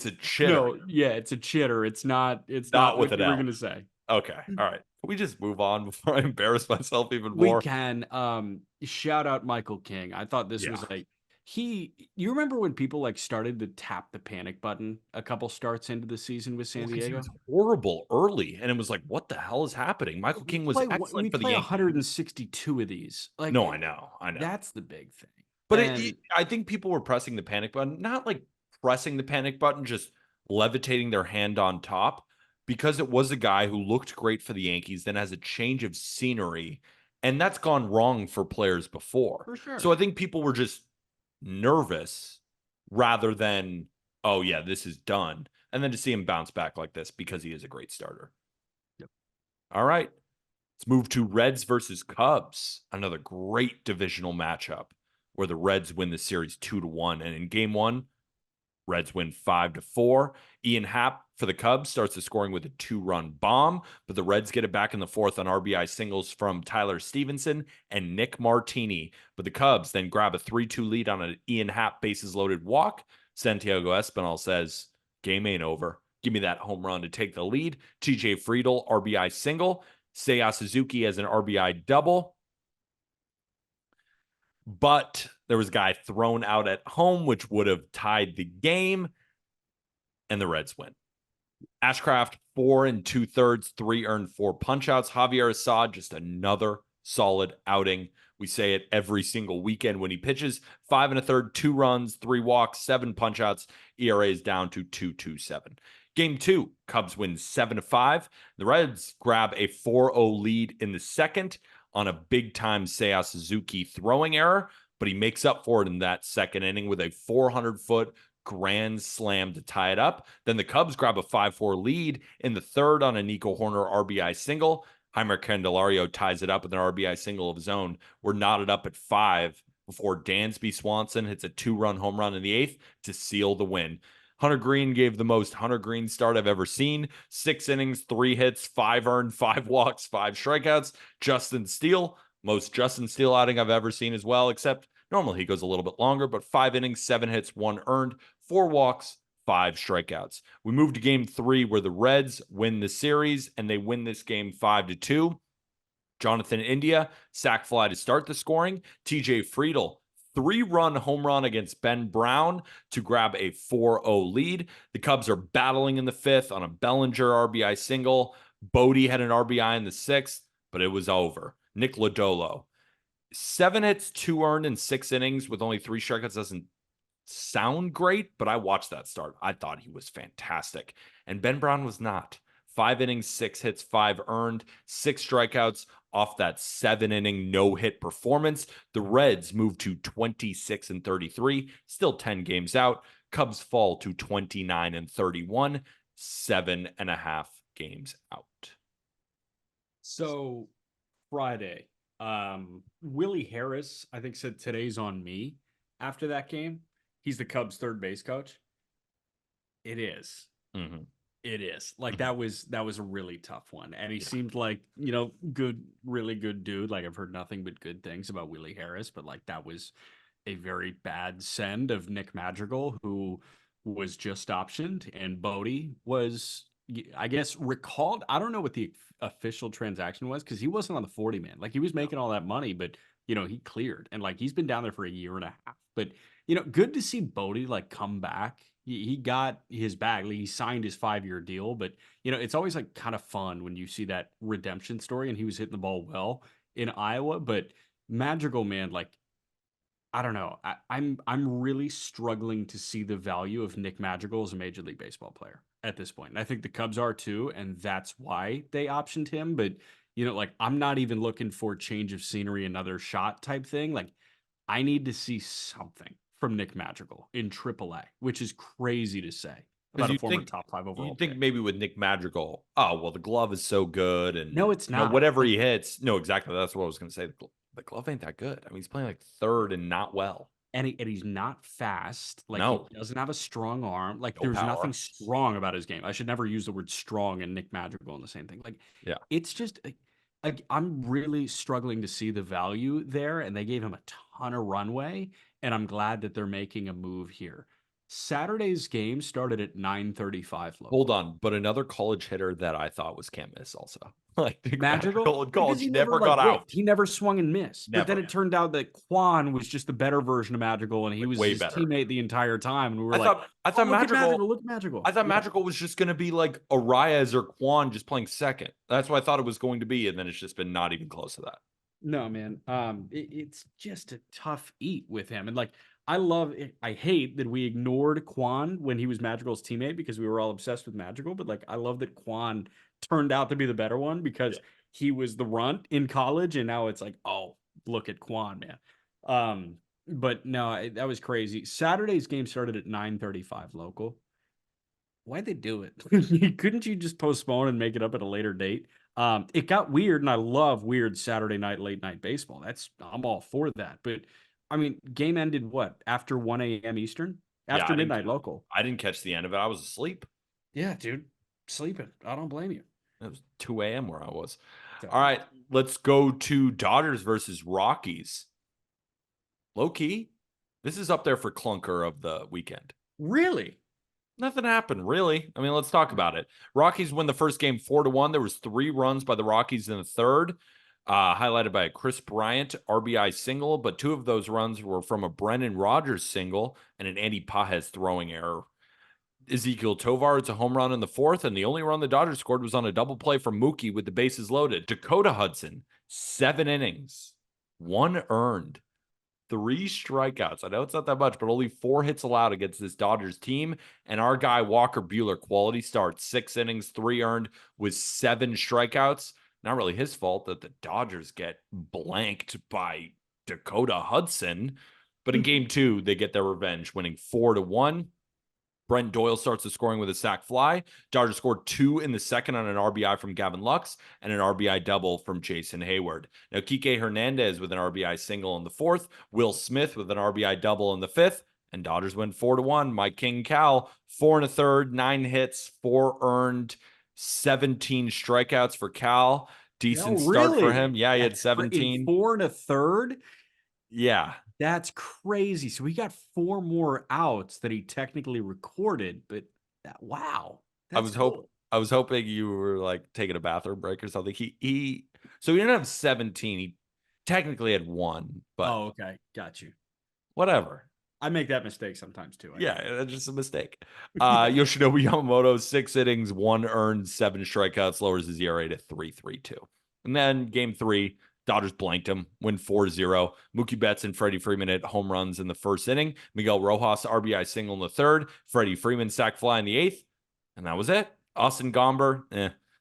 a chitter. No, yeah, it's a chitter. It's not with what an you were L. going to say. Okay. All right. Can we just move on before I embarrass myself even more? We can. Shout out Michael King. I thought this was like you remember when people like started to tap the panic button a couple starts into the season with San Diego? He was horrible early, and it was like, what the hell is happening? Michael King was excellent for the Yankees. 162 of these. Like, no, I know. That's the big thing. But I think people were pressing the panic button, not like pressing the panic button, just levitating their hand on top, because it was a guy who looked great for the Yankees, then has a change of scenery, and that's gone wrong for players before. For sure. So I think people were just nervous rather than, oh yeah, this is done. And then to see him bounce back like this because he is a great starter. Yep. All right. Let's move to Reds versus Cubs. Another great divisional matchup where the Reds win the series 2-1. And in game 1, Reds win 5-4. Ian Happ for the Cubs starts the scoring with a 2-run bomb, but the Reds get it back in the 4th on RBI singles from Tyler Stevenson and Nick Martini. But the Cubs then grab a 3-2 lead on an Ian Happ bases-loaded walk. Santiago Espinal says, game ain't over. Give me that home run to take the lead. TJ Friedl, RBI single. Seiya Suzuki has an RBI double. But there was a guy thrown out at home, which would have tied the game, and the Reds win. Ashcraft, 4 2/3, 3 earned, 4 punchouts. Javier Assad, just another solid outing. We say it every single weekend when he pitches. 5 1/3, 2 runs, 3 walks, 7 punchouts. ERA is down to 2.27. Game 2, Cubs win 7-5. The Reds grab a 4-0 lead in the 2nd on a big-time Seiya Suzuki throwing error, but he makes up for it in that 2nd inning with a 400-foot grand slam to tie it up. Then the Cubs grab a 5-4 lead in the 3rd on a Nico Horner RBI single. Heimer Candelario ties it up with an RBI single of his own. We're knotted up at 5 before Dansby Swanson hits a 2-run home run in the 8th to seal the win. Hunter Green gave the most Hunter Green start I've ever seen. 6 innings, 3 hits, 5 earned, 5 walks, 5 strikeouts. Justin Steele, most Justin Steele outing I've ever seen as well, except normally he goes a little bit longer, but 5 innings, 7 hits, 1 earned, 4 walks, 5 strikeouts. We move to game 3 where the Reds win the series, and they win this game 5-2. Jonathan India, sac fly to start the scoring. TJ Friedl, 3-run home run against Ben Brown to grab a 4-0 lead. The Cubs are battling in the 5th on a Bellinger RBI single. Bodie had an RBI in the 6th, but it was over. Nick Lodolo, 7 hits, 2 earned in 6 innings with only 3 strikeouts doesn't sound great, but I watched that start. I thought he was fantastic. And Ben Brown was not. 5 innings, 6 hits, 5 earned, 6 strikeouts off that 7-inning no-hit performance. The Reds move to 26-33, still 10 games out. Cubs fall to 29-31, 7.5 games out. So Friday, Willie Harris, I think, said today's on me after that game. He's the Cubs third base coach. It is. Mm-hmm. It is. Like Mm-hmm. that was a really tough one. And he Yeah. seemed like, good, really good dude. Like I've heard nothing but good things about Willie Harris, but like that was a very bad send of Nick Madrigal, who was just optioned, and Bodie was, I guess, recalled. I don't know what the official transaction was because he wasn't on the 40 man. Like he was No. making all that money, but he cleared, and like he's been down there for a year and a half. But good to see Bodie like come back. He got his bag. Like, he signed his 5-year deal, but it's always like kind of fun when you see that redemption story. And he was hitting the ball well in Iowa, but Madrigal, man, like I don't know. I'm really struggling to see the value of Nick Madrigal as a Major League Baseball player at this point. And I think the Cubs are too, and that's why they optioned him. But like I'm not even looking for change of scenery, another shot type thing. Like I need to see something from Nick Madrigal in AAA, which is crazy to say Because about a former top 5 you overall think pick. maybe with Nick Madrigal, oh well, the glove is so good, No, and it's not. whatever Like he hits, no, exactly. That's what I was going to say. The glove ain't that good. I mean, he's playing like third and not well. and he's not fast. Like he No, doesn't have a strong arm. Like no there's nothing power. strong about his game. I should never use the word strong and Nick Madrigal in the same thing. Like Yeah. it's just like I'm really struggling to see the value there, and they gave him a ton of runway, and I'm glad that they're making a move here. Saturday's game started at 9:35 Hold local. on, but another college hitter that I thought was can't miss also. Like Nick Madrigal, Madrigal in because college he never never like got out. whiffed. He never swung and missed. But then Never. it turned out that Quan was just the better version of Madrigal, and he Like was way his better. teammate the entire time. And we were I like, thought I "Oh, thought look at Madrigal Madrigal! Look at Madrigal!" I thought Yeah, Madrigal was just going to be like Arias or Quan just playing second. That's what I thought it was going to be, and then it's just been not even close to that. no, man. It's just a tough eat with him, and like I love it. I hate that we ignored Quan when he was Madrigal's teammate because we were all obsessed with Madrigal. But like, I love that Quan turned out to be the better one Yeah. because he was the runt in college, and now it's like, oh, look at Quan, man. But no, that was crazy. Saturday's game started at 9:35 local. Why'd they do it? Couldn't you just postpone and make it up at a later date? It got weird, and I love weird Saturday night, late night baseball. I'm all for that. But I mean, game ended what after 1 a.m. Eastern, Yeah, after midnight local. I didn't catch the end of it. I was asleep. Yeah, dude, sleeping. I don't blame you. It was 2 a.m. where I was. All So right, let's go to Dodgers versus Rockies. Low key, this is up there for clunker of the weekend. really, Nothing happened, really. I mean, let's talk about it. Rockies win the first game 4-1. There was 3 runs by the Rockies in the third, highlighted by a Chris Bryant RBI single, but 2 of those runs were from a Brendan Rodgers single and an Andy Pajes throwing error. Ezekiel Tovar, it's a home run in the fourth, and the only run the Dodgers scored was on a double play from Mookie with the bases loaded. Dakota Hudson, 7 innings, 1 earned, 3 strikeouts. I know it's not that much, but only 4 hits allowed against this Dodgers team. And our guy, Walker Buehler, quality start, 6 innings, 3 earned with 7 strikeouts. Not really his fault that the Dodgers get blanked by Dakota Hudson. But in game 2, they get their revenge, winning 4-1. Brent Doyle starts the scoring with a sac fly. Dodgers scored 2 in the second on an RBI from Gavin Lux and an RBI double from Jason Hayward. Now, Kike Hernandez with an RBI single in the fourth, Will Smith with an RBI double in the fifth, and Dodgers win 4-1. My King Cal, 4 and a third, 9 hits, 4 earned, 17 strikeouts for Cal. no, Decent start for really, him. Yeah, he had that's in 17. 4 and a third. Yeah. That's crazy. So he got 4 more outs that he technically recorded, but wow, I that's was hope cool. I was hoping you were like taking a bathroom break or something. He so he didn't have 17. He technically had 1, but Oh, okay. Got you. whatever. I make that mistake sometimes too, I Yeah, guess. that's just a mistake. Yoshinobu Yamamoto, 6 innings, 1 earned, 7 strikeouts, lowers his ERA to 3.32. And then game 3, Dodgers blanked him, win 4-0. Mookie Betts and Freddie Freeman hit home runs in the first inning. Miguel Rojas, RBI single in the third. Freddie Freeman sac fly in the eighth. And that was it. Austin Gomber,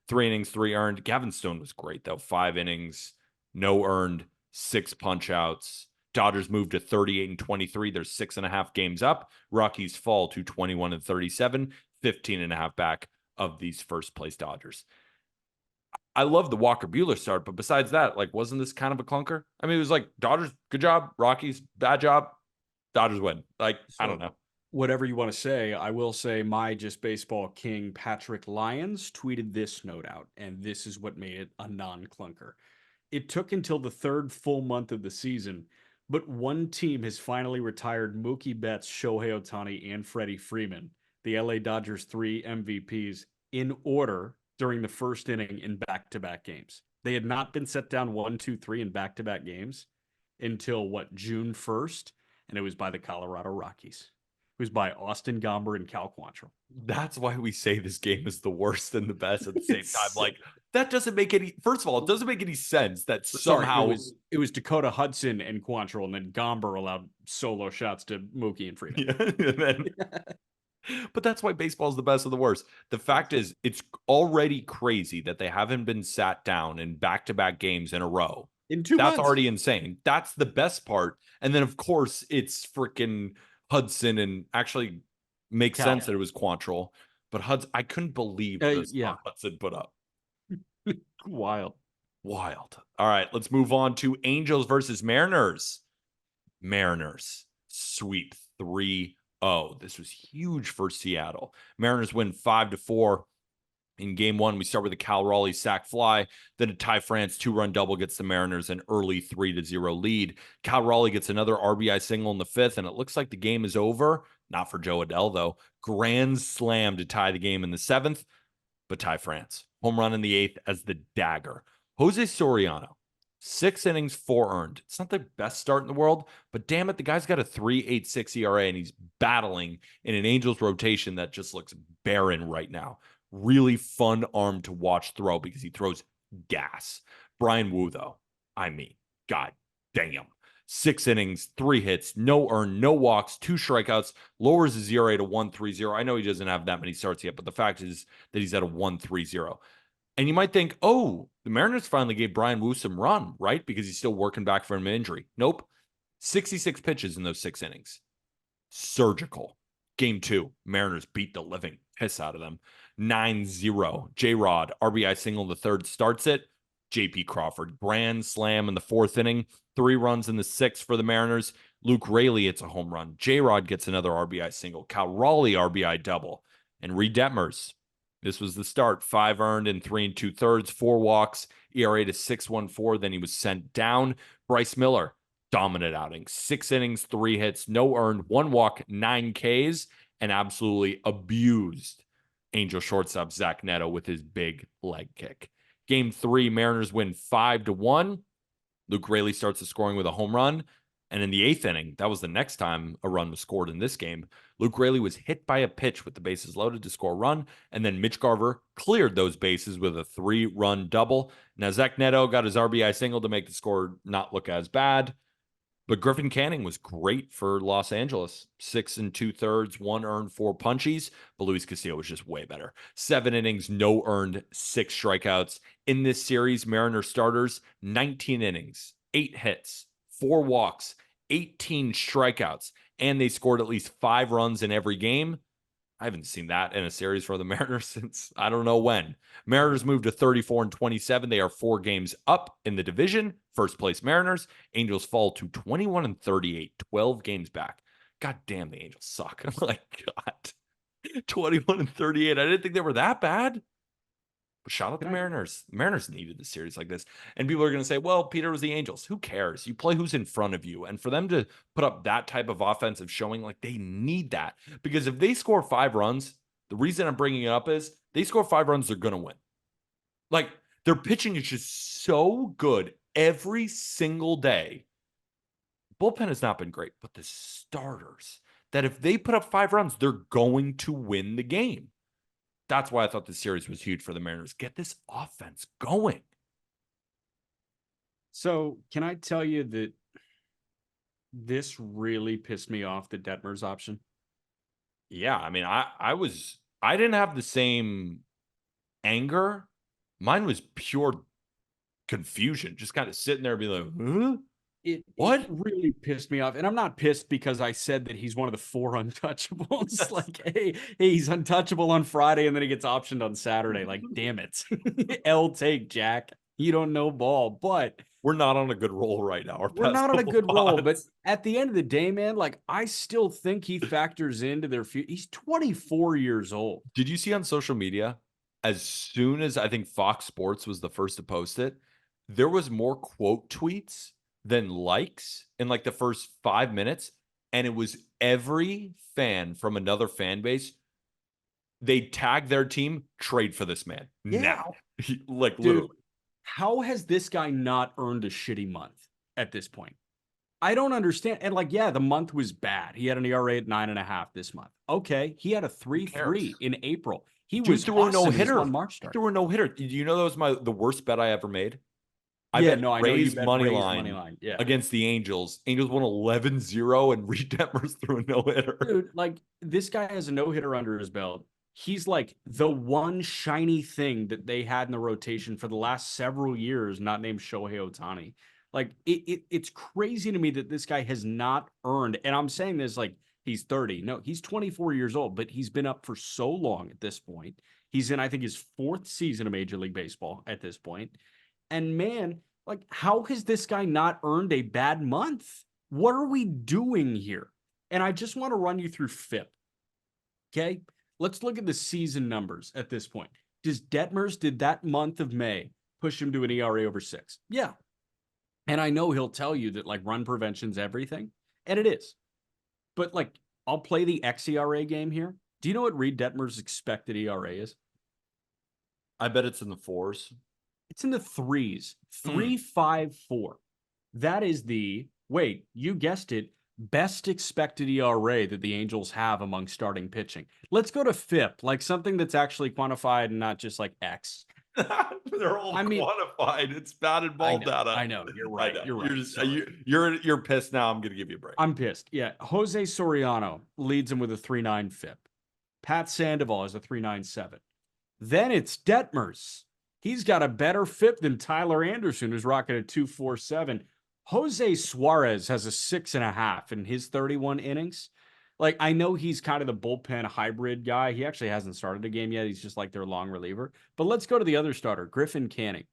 3 innings, 3 earned. Gavin Stone was great, though. 5 innings, no earned, 6 punch outs. Dodgers move to 38 and 23. They're 6.5 games up. Rockies fall to 21 and 37, 15.5 back of these first place Dodgers. I love the Walker Buehler start, but besides that, like, wasn't this kind of a clunker? I mean, it was like Dodgers, good job. Rockies, bad job. Dodgers win. Like, I don't know. Whatever you want to say, I will say my just baseball king, Patrick Lyons, tweeted this note out, and this is what made it a non-clunker. It took until the third full month of the season, but one team has finally retired Mookie Betts, Shohei Ohtani, and Freddie Freeman, the LA Dodgers' 3 MVPs, in order during the first inning in back-to-back games. They had not been set down 1, 2, 3 in back-to-back games until June 1st, and it was by the Colorado Rockies. It was by Austin Gomber and Cal Quantrill. That's why we say this game is the worst and the best at the same time. Like, that doesn't make any. First of all, it doesn't make any sense that somehow it was Dakota Hudson and Quantrill, and then Gomber allowed solo shots to Mookie and Freeman. But that's why baseball is the best of the worst. The fact is, it's already crazy that they haven't been sat down in back-to-back games in a row. In 2 months. That's already insane. That's the best part. And then, of course, it's freaking Hudson, and actually makes sense that it was Quantrill. But Hudson, I couldn't believe this Hudson put up. Wild. All right, let's move on to Angels versus Mariners. Mariners sweep 3-0. This was huge for Seattle. Mariners win 5-4. In game one, we start with a Cal Raleigh sac fly. Then a Ty France 2-run double gets the Mariners an early 3-0 lead. Cal Raleigh gets another RBI single in the fifth, and it looks like the game is over. Not for Joe Adell, though. Grand slam to tie the game in the seventh, but Ty France. Home run in the eighth as the dagger. Jose Soriano, 6 innings, 4 earned. It's not the best start in the world, but damn it, the guy's got a 3.86 ERA, and he's battling in an Angels rotation that just looks barren right now. Really fun arm to watch throw because he throws gas. Brian Wu, though, I mean, god damn. 6 innings, 3 hits, no earned, no walks, 2 strikeouts, lowers his ERA to 1.30. I know he doesn't have that many starts yet, but the fact is that he's at a 1.30. And you might think, oh, the Mariners finally gave Brian Wu some run, right? Because he's still working back from an injury. Nope. 66 pitches in those 6 innings. Surgical. Game 2, Mariners beat the living piss out of them. 9-0. J-Rod, RBI single in the third, starts it. J.P. Crawford, grand slam in the 4th inning. 3 runs in the 6th for the Mariners. Luke Raley hits a home run. J-Rod gets another RBI single. Cal Raleigh RBI double. And Reed Detmers, this was the start. 5 earned in 3 2/3, 4 walks, ERA to 6.14. Then he was sent down. Bryce Miller, dominant outing. 6 innings, 3 hits, no earned, 1 walk, 9 Ks, and absolutely abused Angel shortstop Zach Neto with his big leg kick. Game 3, Mariners win 5-1. Luke Raley starts the scoring with a home run. And in the 8th inning, that was the next time a run was scored in this game, Luke Raley was hit by a pitch with the bases loaded to score a run. And then Mitch Garver cleared those bases with a 3-run double. Now, Zach Neto got his RBI single to make the score not look as bad. But Griffin Canning was great for Los Angeles. 6 2/3, 1 earned, 4 punchies. But Luis Castillo was just way better. 7 innings, no earned, 6 strikeouts. In this series, Mariners starters, 19 innings, 8 hits, 4 walks, 18 strikeouts. And they scored at least 5 runs in every game. I haven't seen that in a series for the Mariners since I don't know when. Mariners moved to 34-27. They are 4 games up in the division. First place Mariners. Angels fall to 21-38, 12 games back. God damn, the Angels suck. I'm like, God. 21-38. I didn't think they were that bad. But shout out the Mariners. The Mariners needed the series like this. And people are going to say, well, Peter, was the Angels. Who cares? You play who's in front of you. And for them to put up that type of offensive showing, like, they need that. Because if they score 5 runs, the reason I'm bringing it up is they score 5 runs, they're going to win. Like, their pitching is just so good every single day. Bullpen has not been great, but the starters, that if they put up 5 runs, they're going to win the game. That's why I thought the series was huge for the Mariners. Get this offense going. So, can I tell you that this really pissed me off, the Detmers option? Yeah, I mean, I didn't have the same anger. Mine was pure confusion. Just kind of sitting there and be like, huh? It really pissed me off. And I'm not pissed because I said that he's one of the 4 untouchables. Like, hey, he's untouchable on Friday and then he gets optioned on Saturday. Like, damn it. L take, Jack. You don't know ball. But we're not on a good roll right now. We're not on a good roll. But at the end of the day, man, like, I still think he factors into their future. He's 24 years old. Did you see on social media, as soon as I think Fox Sports was the first to post it, there was more quote tweets than likes in like the first 5 minutes. And it was every fan from another fan base. They tag their team, trade for this man now. Like, dude, literally. How has this guy not earned a shitty month at this point? I don't understand. And like, yeah, the month was bad. He had an ERA at 9.5 this month. Okay. He had a 3.3 in April. He was threw a no hitter on March start. There were no hitter. Do you know that was the worst bet I ever made? I bet I know you bet money line against the Angels. Angels won 11-0 and Reed Detmers threw a no hitter. Dude, like, this guy has a no hitter under his belt. He's like the one shiny thing that they had in the rotation for the last several years, not named Shohei Ohtani. Like, it's crazy to me that this guy has not earned, and I'm saying this like he's 30. No, he's 24 years old, but he's been up for so long at this point. He's in, I think, his 4th season of Major League Baseball at this point. And man, like, how has this guy not earned a bad month? What are we doing here? And I just want to run you through FIP. Okay? Let's look at the season numbers at this point. Did that month of May push him to an ERA over 6? Yeah. And I know he'll tell you that like run prevention's everything, and it is. But like, I'll play the xERA game here. Do you know what Reed Detmer's expected ERA is? I bet it's in the 4s. It's in the 3s. 3.54. That is wait, you guessed it, best expected ERA that the Angels have among starting pitching. Let's go to FIP, like something that's actually quantified and not just like X. They're all quantified. It's batted ball data. I know. You're right. You're right. You're pissed now. I'm going to give you a break. I'm pissed. Yeah. Jose Soriano leads him with a 3.9 FIP. Pat Sandoval has a 3.97. Then it's Detmers. He's got a better FIP than Tyler Anderson, who's rocking a 2.47. Jose Suarez has a 6.5 in his 31 innings. Like, I know he's kind of the bullpen hybrid guy. He actually hasn't started a game yet. He's just like their long reliever. But let's go to the other starter, Griffin Canning.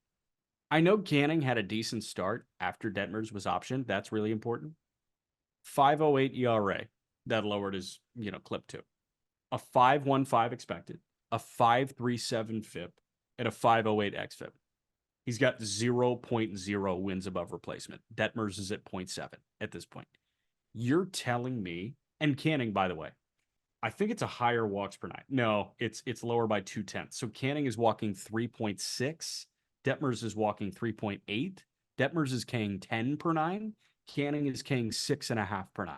I know Canning had a decent start after Detmers was optioned. That's really important. 5.08 ERA. That lowered his, clip to. A 5.15 expected, a 5.37 FIP, and a 5.08 xFIP. He's got 0.0 wins above replacement. Detmers is at 0.7 at this point. You're telling me, and Canning, by the way, I think it's a higher walks per nine. No, it's lower by 0.2. So Canning is walking 3.6. Detmers is walking 3.8. Detmers is K'ing 10 per 9. Canning is K'ing 6.5 per 9.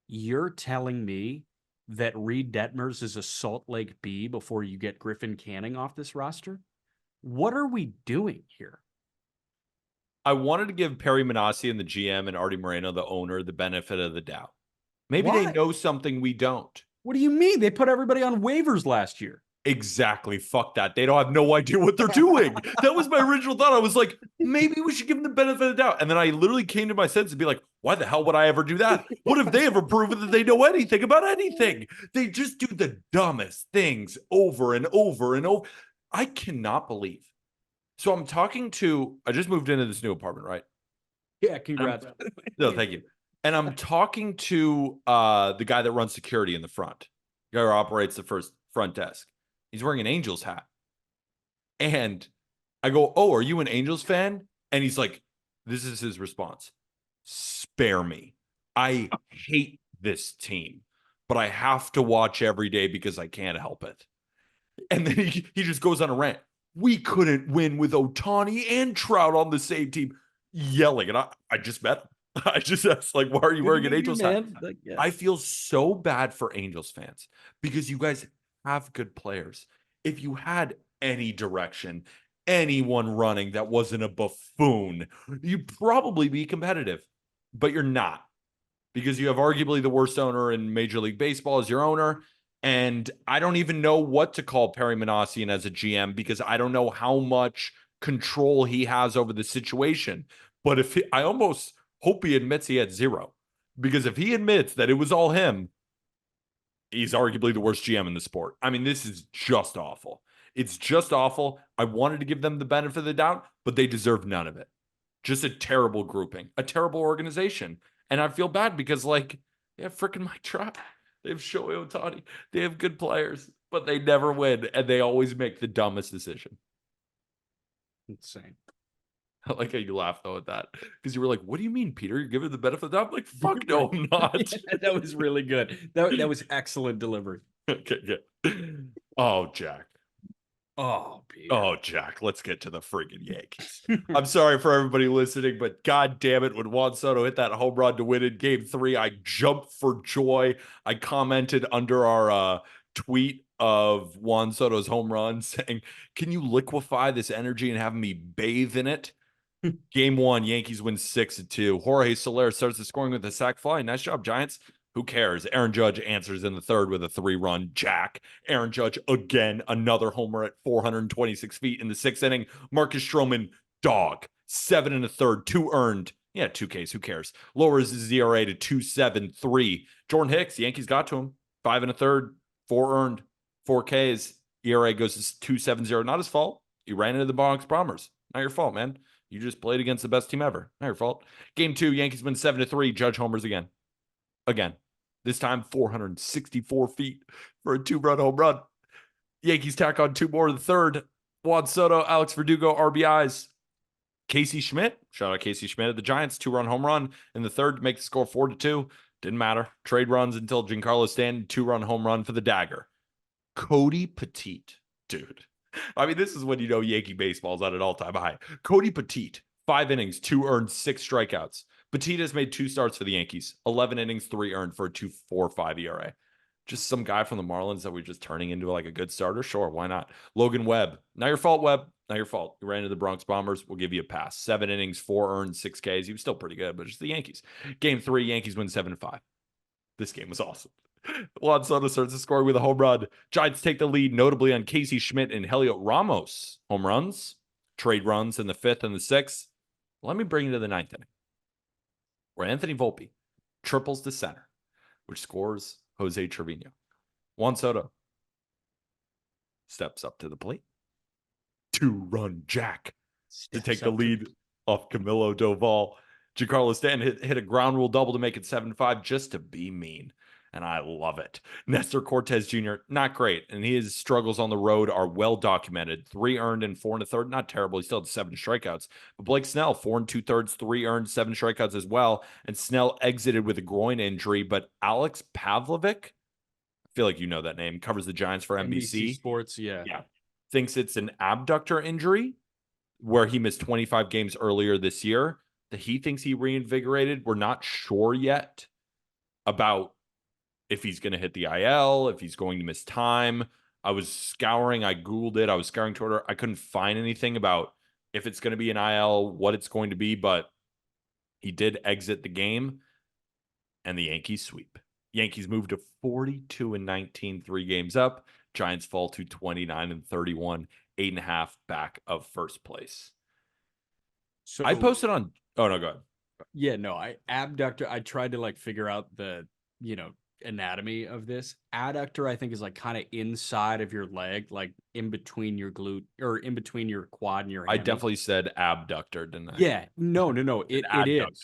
You're telling me that Reed Detmers is a Salt Lake B before you get Griffin Canning off this roster? What are we doing here? I wanted to give Perry Manassi and the GM and Artie Moreno, the owner, the benefit of the doubt. Maybe they know something we don't. What do you mean? They put everybody on waivers last year. Exactly. Fuck that. They don't have no idea what they're doing. That was my original thought. I was like, maybe we should give them the benefit of the doubt. And then I literally came to my senses and be like, why the hell would I ever do that? What if they ever proven that they know anything about anything? They just do the dumbest things over and over and over. I cannot believe. So I'm talking to, I just moved into this new apartment, right? Yeah, congrats. No, thank you. And I'm talking to the guy that runs security in the front, the guy who operates the front desk. He's wearing an Angels hat. And I go, oh, are you an Angels fan? And he's like, this is his response. Spare me. I hate this team, but I have to watch every day because I can't help it. And then he just goes on a rant. We couldn't win with Ohtani and Trout on the same team, yelling. And I just met him. I just asked, like, why are you wearing an Angels hat? Like, yeah. I feel so bad for Angels fans because you guys have good players. If you had any direction, anyone running that wasn't a buffoon, you'd probably be competitive, but you're not because you have arguably the worst owner in Major League Baseball as your owner. And I don't even know what to call Perry Manasian as a GM because I don't know how much control he has over the situation. But I almost hope he admits he had 0, because if he admits that it was all him, he's arguably the worst GM in the sport. I mean, this is just awful. It's just awful. I wanted to give them the benefit of the doubt, but they deserve none of it. Just a terrible grouping, a terrible organization. And I feel bad because, like, they have freaking Mike Trout. They have Shohei Ohtani. They have good players, but they never win. And they always make the dumbest decision. Insane. I like how you laughed, though, at that. Because you were like, what do you mean, Peter? You're giving the benefit of the doubt? I'm like, fuck no, I'm not. Yeah, that was really good. That was excellent delivery. Okay, good. Oh, Jack. Oh, Peter. Oh, Jack, let's get to the friggin' Yankees. I'm sorry for everybody listening, but god damn it, when Juan Soto hit that home run to win in game 3, I jumped for joy. I commented under our tweet of Juan Soto's home run saying, can you liquefy this energy and have me bathe in it? Game 1, Yankees win 6-2. Jorge Soler starts the scoring with a sac fly. Nice job, Giants. Who cares? Aaron Judge answers in the 3rd with a 3-run jack. Aaron Judge again, another homer at 426 feet in the 6th inning. Marcus Stroman, dog, 7 1/3, 2 earned. Yeah, 2 Ks, who cares? Lowers his ERA to 2.73. Jordan Hicks, Yankees got to him, 5 1/3, 4 earned, 4 Ks. ERA goes to 2.70. Not his fault. He ran into the Bronx Bombers. Not your fault, man. You just played against the best team ever. Not your fault. Game 2, Yankees win 7-3. Judge homers again. This time 464 feet for a 2-run home run. Yankees tack on 2 more in the 3rd. Juan Soto, Alex Verdugo, RBIs. Casey Schmidt, shout out Casey Schmidt of the Giants, 2-run home run in the 3rd to make the score 4-2. Didn't matter. Trade runs until Giancarlo Stanton, 2-run home run for the Dagger. Cody Petite, dude. I mean, this is when you know Yankee baseball's at an all-time high. Cody Petite, 5 innings, 2 earned, 6 strikeouts. Petite has made 2 starts for the Yankees, 11 innings, 3 earned for a 2.45 ERA. Just some guy from the Marlins that we're just turning into like a good starter? Sure, why not? Logan Webb. Not your fault, Webb. Not your fault. You ran into the Bronx Bombers. We'll give you a pass. 7 innings, 4 earned, 6 Ks. He was still pretty good, but just the Yankees. Game 3, Yankees win 7-5. This game was awesome. Juan Soto starts to score with a home run. Giants take the lead, notably on Casey Schmidt and Heliot Ramos. Home runs, trade runs in the 5th and the 6th. Let me bring you to the 9th inning, where Anthony Volpe triples to center, which scores Jose Trevino. Juan Soto steps up to the plate. 2-run jack to take the lead off Camilo Doval. Giancarlo Stanton hit a ground rule double to make it 7-5 just to be mean. And I love it. Nestor Cortez Jr., not great. And his struggles on the road are well documented. 3 earned and 4 1/3. Not terrible. He still had 7 strikeouts. But Blake Snell, 4 2/3, 3 earned, 7 strikeouts as well. And Snell exited with a groin injury. But Alex Pavlovic, I feel like you know that name, covers the Giants for NBC. Sports, yeah. Thinks it's an abductor injury where he missed 25 games earlier this year. That he thinks he reinvigorated. We're not sure yet about if he's going to hit the IL, if he's going to miss time. I Googled it. I was scouring Twitter. I couldn't find anything about if it's going to be an IL, what it's going to be, but he did exit the game, and the Yankees sweep. Yankees move to 42-19, 3 games up. Giants fall to 29-31, 8.5 back of first place. So I posted on... Oh, no, go ahead. Yeah, no, abductor, I tried to like figure out the, anatomy of this. Adductor, I think, is like kind of inside of your leg, like in between your glute or in between your quad and your hammy. I definitely said abductor, didn't I? Yeah, no. It is.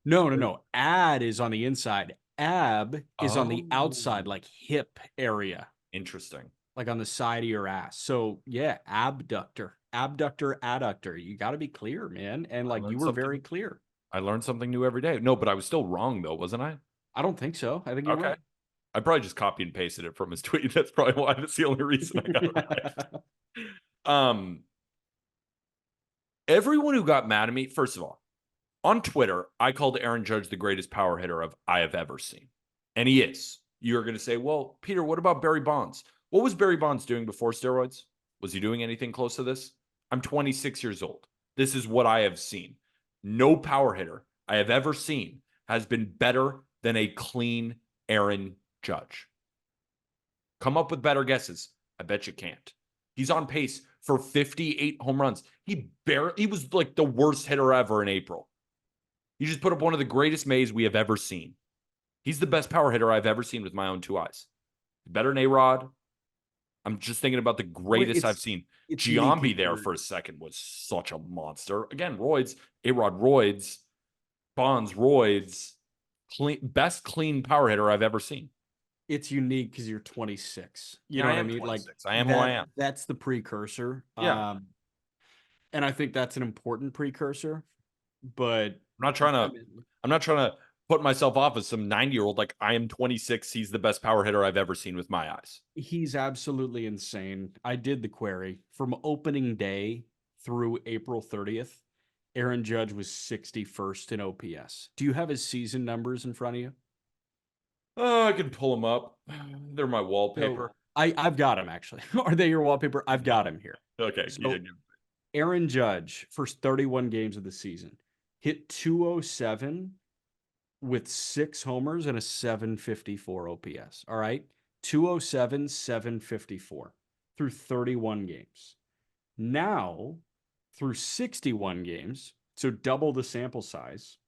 No. Ad is on the inside. Ab is on the outside, like hip area. Interesting. Like on the side of your ass. So yeah, abductor, adductor. You got to be clear, man. And like you were very clear. I learned something new every day. No, but I was still wrong though, wasn't I? I don't think so. I think you're right. I probably just copied and pasted it from his tweet. That's probably why. That's the only reason I got it right. Everyone who got mad at me, first of all, on Twitter, I called Aaron Judge the greatest power hitter I have ever seen. And he is. You're going to say, well, Peter, what about Barry Bonds? What was Barry Bonds doing before steroids? Was he doing anything close to this? I'm 26 years old. This is what I have seen. No power hitter I have ever seen has been better than a clean Aaron Judge. Come up with better guesses. I bet you can't. He's on pace for 58 home runs. He was like the worst hitter ever in April. He just put up one of the greatest Mays we have ever seen. He's the best power hitter I've ever seen with my own two eyes. Better than A-Rod. I'm just thinking about the greatest I've seen. It's unique. Giambi there for a second was such a monster. Again, roids, A-Rod roids, Bonds roids, best clean power hitter I've ever seen. It's unique because you're 26. You know what I mean? 26. Like I am who I am. That's the precursor. Yeah. And I think that's an important precursor. But I'm not trying to put myself off as some 90-year-old. Like I am 26. He's the best power hitter I've ever seen with my eyes. He's absolutely insane. I did the query from opening day through April 30th. Aaron Judge was 61st in OPS. Do you have his season numbers in front of you? I can pull them up. They're my wallpaper. So I've got him actually. Are they your wallpaper? I've got him here. Okay. So Aaron Judge, first 31 games of the season, hit 207 with 6 homers and a 754 OPS. All right. 207, 754 through 31 games. Now, through 61 games, so double the sample size,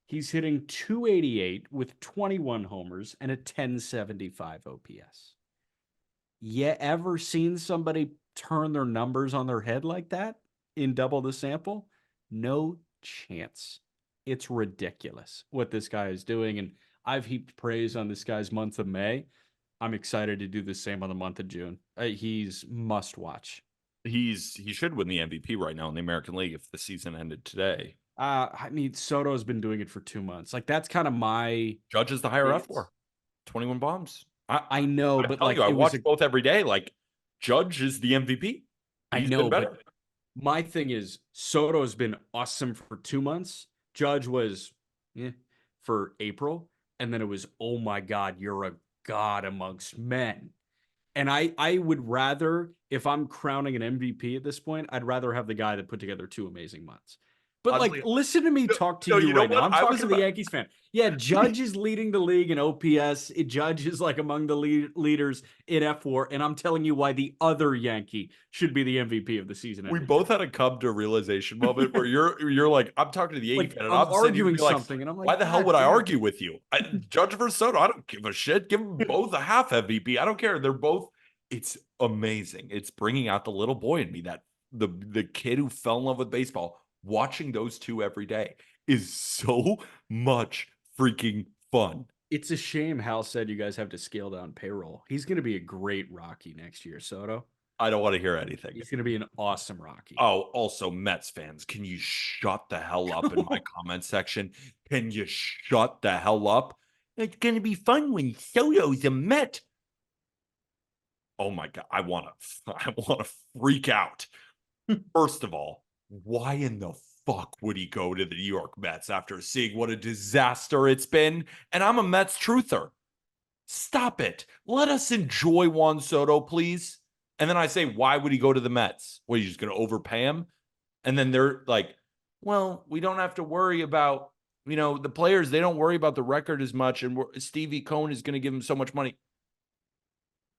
he's hitting 288 with 21 homers and a 1075 OPS. You ever seen somebody turn their numbers on their head like that in double the sample? No chance. It's ridiculous what this guy is doing. And I've heaped praise on this guy's month of May. I'm excited to do the same on the month of June. He's must watch. He should win the MVP right now in the American League if the season ended today. I mean, Soto's been doing it for 2 months. Like that's kind of my Judge is the higher F4. 21 bombs. I know, but like I watch both every day. Like Judge is the MVP. I know, but my thing is Soto's been awesome for 2 months. Judge was for April, and then it was, oh my God, you're a god amongst men. And I would rather, if I'm crowning an MVP at this point, I'd rather have the guy that put together 2 amazing months. But like, listen to me talk to you right now. I'm talking to the Yankees fan. Yeah, Judge is leading the league in OPS. Judge is like among the leaders in F4, and I'm telling you why the other Yankee should be the MVP of the season. We both had a come to realization moment where you're like, I'm talking to the Yankee fan, and I'm arguing something, and I'm like, why the hell would I argue with you? Judge versus Soto, I don't give a shit. Give them both a half MVP. I don't care. They're both. It's amazing. It's bringing out the little boy in me, that the kid who fell in love with baseball. Watching those two every day is so much freaking fun. It's a shame Hal said you guys have to scale down payroll. He's going to be a great Rocky next year, Soto. I don't want to hear anything. He's going to be an awesome Rocky. Oh, also Mets fans, can you shut the hell up in my comment section? Can you shut the hell up? It's going to be fun when Soto's a Met. Oh my God, I want to freak out. First of all, why in the fuck would he go to the New York Mets after seeing what a disaster it's been? And I'm a Mets truther. Stop it. Let us enjoy Juan Soto, please. And then I say, why would he go to the Mets? What, are you just going to overpay him? And then they're like, well, we don't have to worry about, the players. They don't worry about the record as much. And Stevie Cohen is going to give him so much money.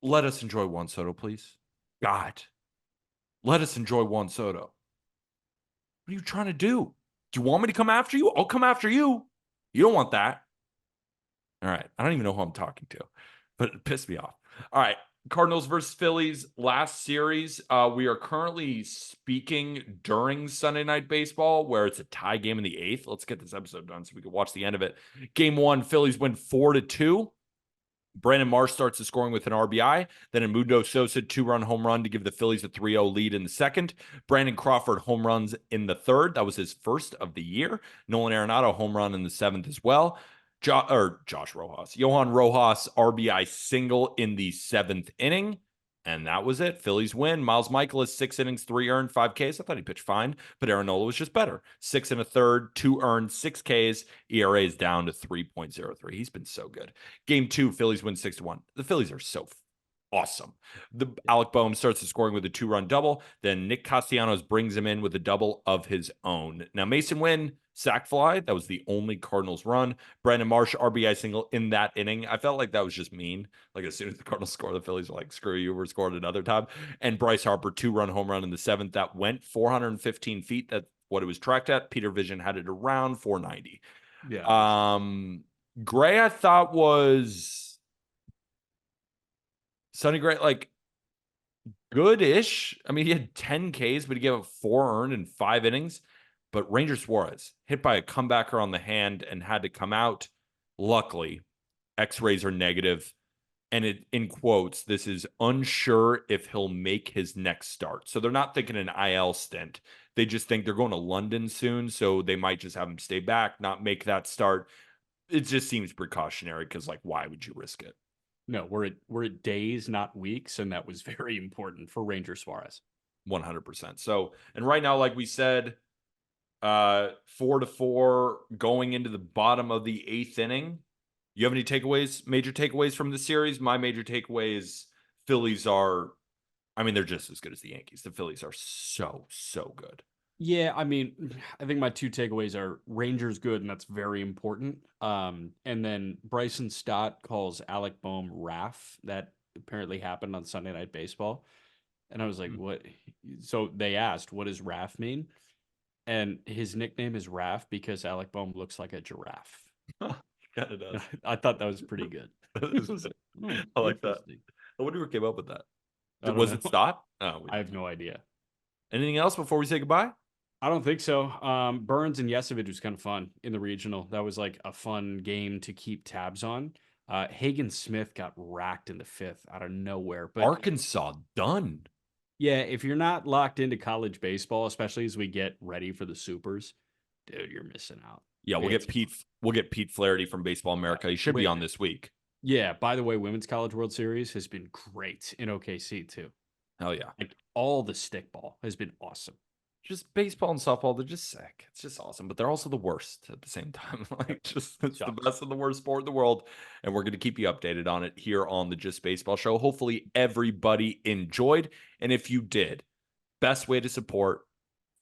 Let us enjoy Juan Soto, please. God, let us enjoy Juan Soto. What are you trying to do? Do you want me to come after you? I'll come after you. You don't want that. All right. I don't even know who I'm talking to, but it pissed me off. All right. Cardinals versus Phillies, last series. We are currently speaking during Sunday Night Baseball, where it's a tie game in the 8th. Let's get this episode done so we can watch the end of it. Game 1, Phillies win 4-2. Brandon Marsh starts the scoring with an RBI. Then Edmundo Sosa, 2-run home run to give the Phillies a 3-0 lead in the second. Brandon Crawford home runs in the third. That was his first of the year. Nolan Arenado home run in the 7th as well. Josh Rojas. Johan Rojas RBI single in the 7th inning. And that was it. Phillies win. Miles Michaelis, 6 innings, 3 earned, 5 Ks. I thought he pitched fine, but Aaron was just better. 6 1/3, 2 earned, 6 Ks. ERA is down to 3.03. He's been so good. Game 2, Phillies win 6-1. The Phillies are so awesome. Alec Boehm starts the scoring with a 2-run double. Then Nick Castellanos brings him in with a double of his own. Now, Mason Wynn, sac fly. That was the only Cardinals run. Brandon Marsh, RBI single in that inning. I felt like that was just mean. Like, as soon as the Cardinals score, the Phillies were like, screw you, we're scoring another time. And Bryce Harper, 2-run home run in the 7th. That went 415 feet. That what it was tracked at. Peter Vision had it around 490. Yeah. Gray, I thought was Sonny Gray, like good-ish. I mean, he had 10 Ks, but he gave up 4 earned in 5 innings. But Ranger Suarez hit by a comebacker on the hand and had to come out. Luckily, X-rays are negative. And it, in quotes, this is unsure if he'll make his next start. So they're not thinking an IL stint. They just think they're going to London soon. So they might just have him stay back, not make that start. It just seems precautionary because, like, why would you risk it? No, we're at days, not weeks, and that was very important for Ranger Suarez. 100%. So, and right now, like we said, 4-4 going into the bottom of the 8th inning. You have any takeaways, major takeaways from the series? My major takeaway is Phillies are, I mean, they're just as good as the Yankees. The Phillies are so good. Yeah, I mean, I think my 2 takeaways are Rangers good, and that's very important. And then Bryson Stott calls Alec Boehm Raff. That apparently happened on Sunday Night Baseball. And I was like, what? So they asked, what does Raff mean? And his nickname is Raff because Alec Boehm looks like a giraffe. Kind of does. I thought that was pretty good. I like that. I wonder who came up with that. Was it Stott? Oh, I have no idea. Anything else before we say goodbye? I don't think so. Burns and Yesevich was kind of fun in the regional. That was like a fun game to keep tabs on. Hagen Smith got racked in the 5th out of nowhere. But Arkansas done. yeah, if you're not locked into college baseball, especially as we get ready for the supers, dude, you're missing out. Yeah, we'll get Pete Flaherty from Baseball America. He should be on this week. Yeah, by the way, Women's College World Series has been great in OKC too. Hell yeah. Like all the stickball has been awesome. Just baseball and softball, they're just sick. It's just awesome, but they're also the worst at the same time. Like, just it's the best and the worst sport in the world. And we're going to keep you updated on it here on the Just Baseball Show. Hopefully everybody enjoyed. And if you did, best way to support,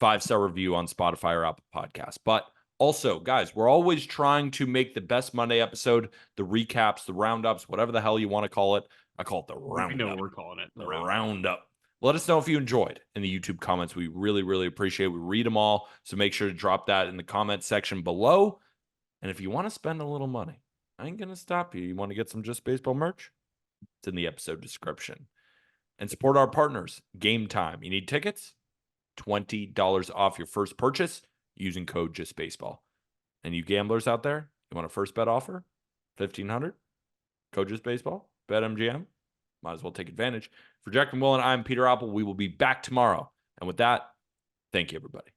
5-star review on Spotify or Apple Podcasts. But also, guys, we're always trying to make the best Monday episode, the recaps, the roundups, whatever the hell you want to call it. I call it the roundup. We know what we're calling it. The roundup. Let us know if you enjoyed in the YouTube comments. We really appreciate it. We read them all. So make sure to drop that in the comment section below. And if you want to spend a little money, I ain't going to stop you. You want to get some Just Baseball merch? It's in the episode description. And support our partners. Game Time. You need tickets? $20 off your first purchase using code JustBaseball. And you gamblers out there, you want a first bet offer? $1,500? Code JustBaseball. Bet MGM. Might as well take advantage. For Jack and Will and I'm Peter Apple. We will be back tomorrow. And with that, thank you, everybody.